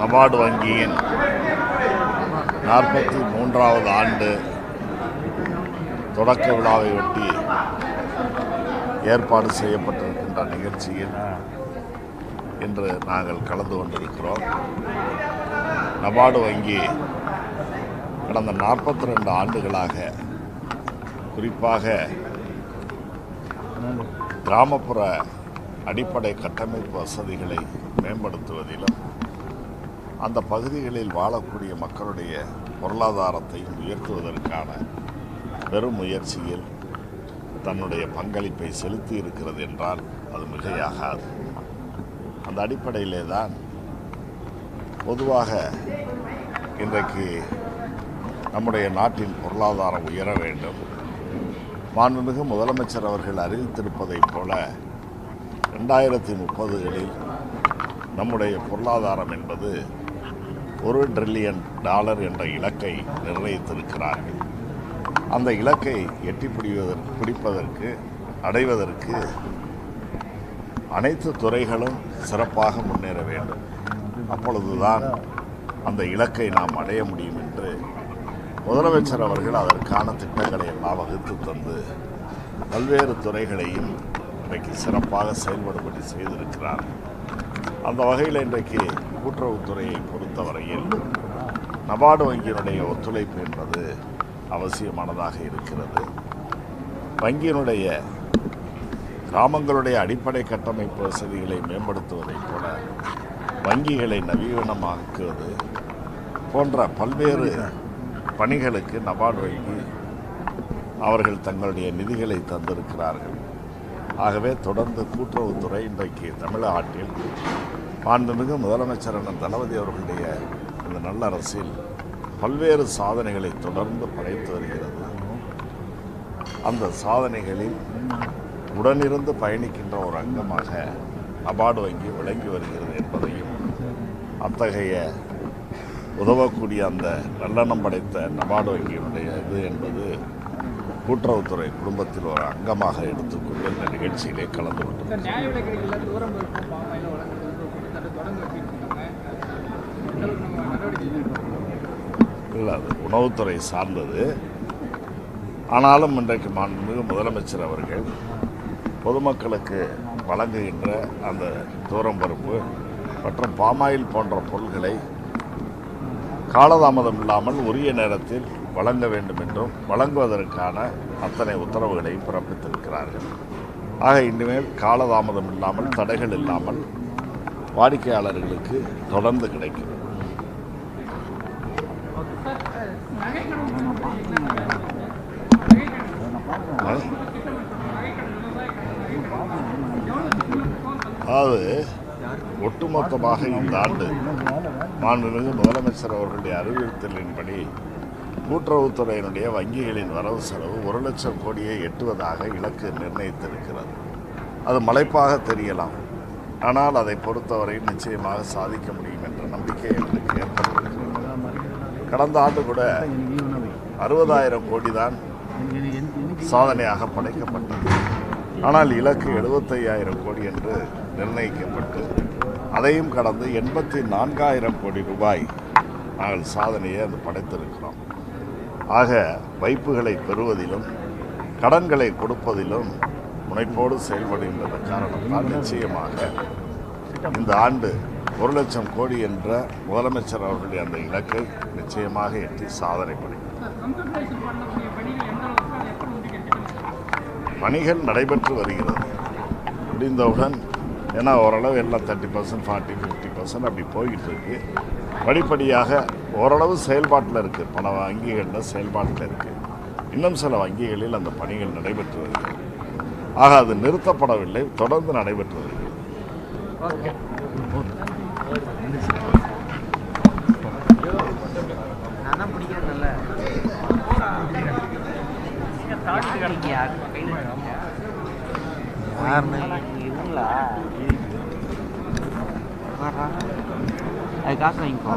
நபார்டு வங்கியின் 43வது ஆண்டு தொடக்க விழாவை ஒட்டி ஏற்பாடு செய்யப்பட்டிருக்கின்ற நிகழ்ச்சியில் இன்று நாங்கள் கலந்து கொண்டிருக்கிறோம். நபார்டு வங்கி கடந்த 42 ஆண்டுகளாக குறிப்பாக கிராமப்புற அடிப்படை கட்டமைப்பு வசதிகளை மேம்படுத்துவதிலும் அந்த பகுதிகளில் வாழக்கூடிய மக்களுடைய பொருளாதாரத்தை உயர்த்துவதற்கான பெரும் முயற்சியில் தன்னுடைய பங்களிப்பை செலுத்தி இருக்கிறது என்றால் அது மிகையாகாது. அந்த அடிப்படையிலே தான் பொதுவாக இன்றைக்கு நம்முடைய நாட்டின் பொருளாதாரம் உயர வேண்டும். மாண்புமிகு முதலமைச்சர் அவர்கள் அறிவித்திருப்பதைப் போல 2030களில் நம்முடைய பொருளாதாரம் என்பது $1 ட்ரில்லியன் என்ற இலக்கை நிர்ணயித்திருக்கிறார்கள். அந்த இலக்கை எட்டி பிடிப்பதற்கு அடைவதற்கு அனைத்து துறைகளும் சிறப்பாக முன்னேற வேண்டும். அப்பொழுதுதான் அந்த இலக்கை நாம் அடைய முடியும் என்று முதலமைச்சர் அவர்கள் அதற்கான திட்டங்களை எல்லாம் வகுத்து தந்து பல்வேறு துறைகளையும் இன்றைக்கு சிறப்பாக செயல்படும்படி செய்திருக்கிறார். அந்த வகையில் இன்றைக்கு கூட்டுறவுத்துறையை பொறுத்தவரையில் நபார்டு வங்கியினுடைய ஒத்துழைப்பு என்பது அவசியமானதாக இருக்கிறது. வங்கியினுடைய கிராமங்களுடைய அடிப்படை கட்டமைப்பு வசதிகளை மேம்படுத்துவதைப் போல வங்கிகளை நவீனமாக்குவது போன்ற பல்வேறு பணிகளுக்கு நபார்டு வங்கி அவர்கள் தங்களுடைய நிதிகளை தந்திருக்கிறார்கள். ஆகவே தொடர்ந்து கூட்டுறவுத்துறை இன்றைக்கு தமிழ்நாட்டில் மாண்புமிகு முதலமைச்சர் தளபதி அவர்களுடைய இந்த நல்ல அரசில் பல்வேறு சாதனைகளை தொடர்ந்து படைத்து வருகிறது. அந்த சாதனைகளில் உடனிருந்து பயணிக்கின்ற ஒரு அங்கமாக நபார்டு வங்கி விளங்கி வருகிறது என்பதையும் அத்தகைய உதவக்கூடிய அந்த நல்லெண்ணம் படைத்த நபார்டு வங்கியினுடைய இது என்பது கூட்டுறவுத்துறை குடும்பத்தில் ஒரு அங்கமாக எடுத்துக்கொண்டு இந்த நிகழ்ச்சியிலே கலந்து கொண்டோம். இல்லை, அது உணவுத்துறை சார்ந்தது. ஆனாலும் இன்றைக்கு மாண்புமிகு முதலமைச்சர் அவர்கள் பொதுமக்களுக்கு வழங்குகின்ற அந்த தூரம்பருப்பு மற்றும் பாமாயில் போன்ற பொருட்களை காலதாமதம் இல்லாமல் உரிய நேரத்தில் வழங்க வேண்டும் என்றும் வழங்குவதற்கான அத்தனை உத்தரவுகளையும் பிறப்பித்திருக்கிறார்கள். ஆக இனிமேல் காலதாமதம் இல்லாமல் தடைகள் இல்லாமல் வாடிக்கையாளர்களுக்கு தொடர்ந்து கிடைக்கும். அதாவது ஒட்டுமொத்தமாக இந்த ஆண்டு மாண்புமிகு முதலமைச்சர் அவர்களுடைய அறிவுறுத்தலின்படி கூட்டுறவுத்துறையினுடைய வங்கிகளின் வரவு செலவு 1 லட்சம் கோடியை எட்டுவதாக இலக்கு நிர்ணயித்திருக்கிறது. அது மலைப்பாக தெரியலாம், ஆனால் அதை பொறுத்தவரை நிச்சயமாக சாதிக்க முடியும் என்ற நம்பிக்கை எங்களுக்கு ஏற்பட்டிருக்கிறது. கடந்த ஆண்டு கூட 60,000 கோடி தான் சாதனையாக படைக்கப்பட்டது. ஆனால் இலக்கு 75,000 கோடி என்று நிர்ணயிக்கப்பட்டு அதையும் கடந்து 84,000 கோடி ரூபாய் நாங்கள் சாதனையை அது படைத்திருக்கிறோம். ஆக வைப்புகளை பெறுவதிலும் கடன்களை கொடுப்பதிலும் முனைப்போடு செயல்படுகின்ற காரணத்தால் நிச்சயமாக இந்த ஆண்டு 1 லட்சம் கோடி என்ற முதலமைச்சர் அவர்களுடைய அந்த இலக்கை நிச்சயமாக எட்டி சாதனை படைக்கும். பணிகள் நடைபெற்று வருகிறது. முடிந்தவுடன் ஏன்னா ஓரளவு எல்லாம் 30%, 40%, 50% அப்படி போய்கிட்டு இருக்கு. படிப்படியாக ஓரளவு செயல்பாட்டில் இருக்குது. பல வங்கிகளில் செயல்பாட்டில் இருக்குது. இன்னும் சில வங்கிகளில் அந்த பணிகள் நடைபெற்று வருகிறது. ஆக அது நிறுத்தப்படவில்லை, தொடர்ந்து நடைபெற்று வருகிறது. அது காசு வாங்கிக்கோ.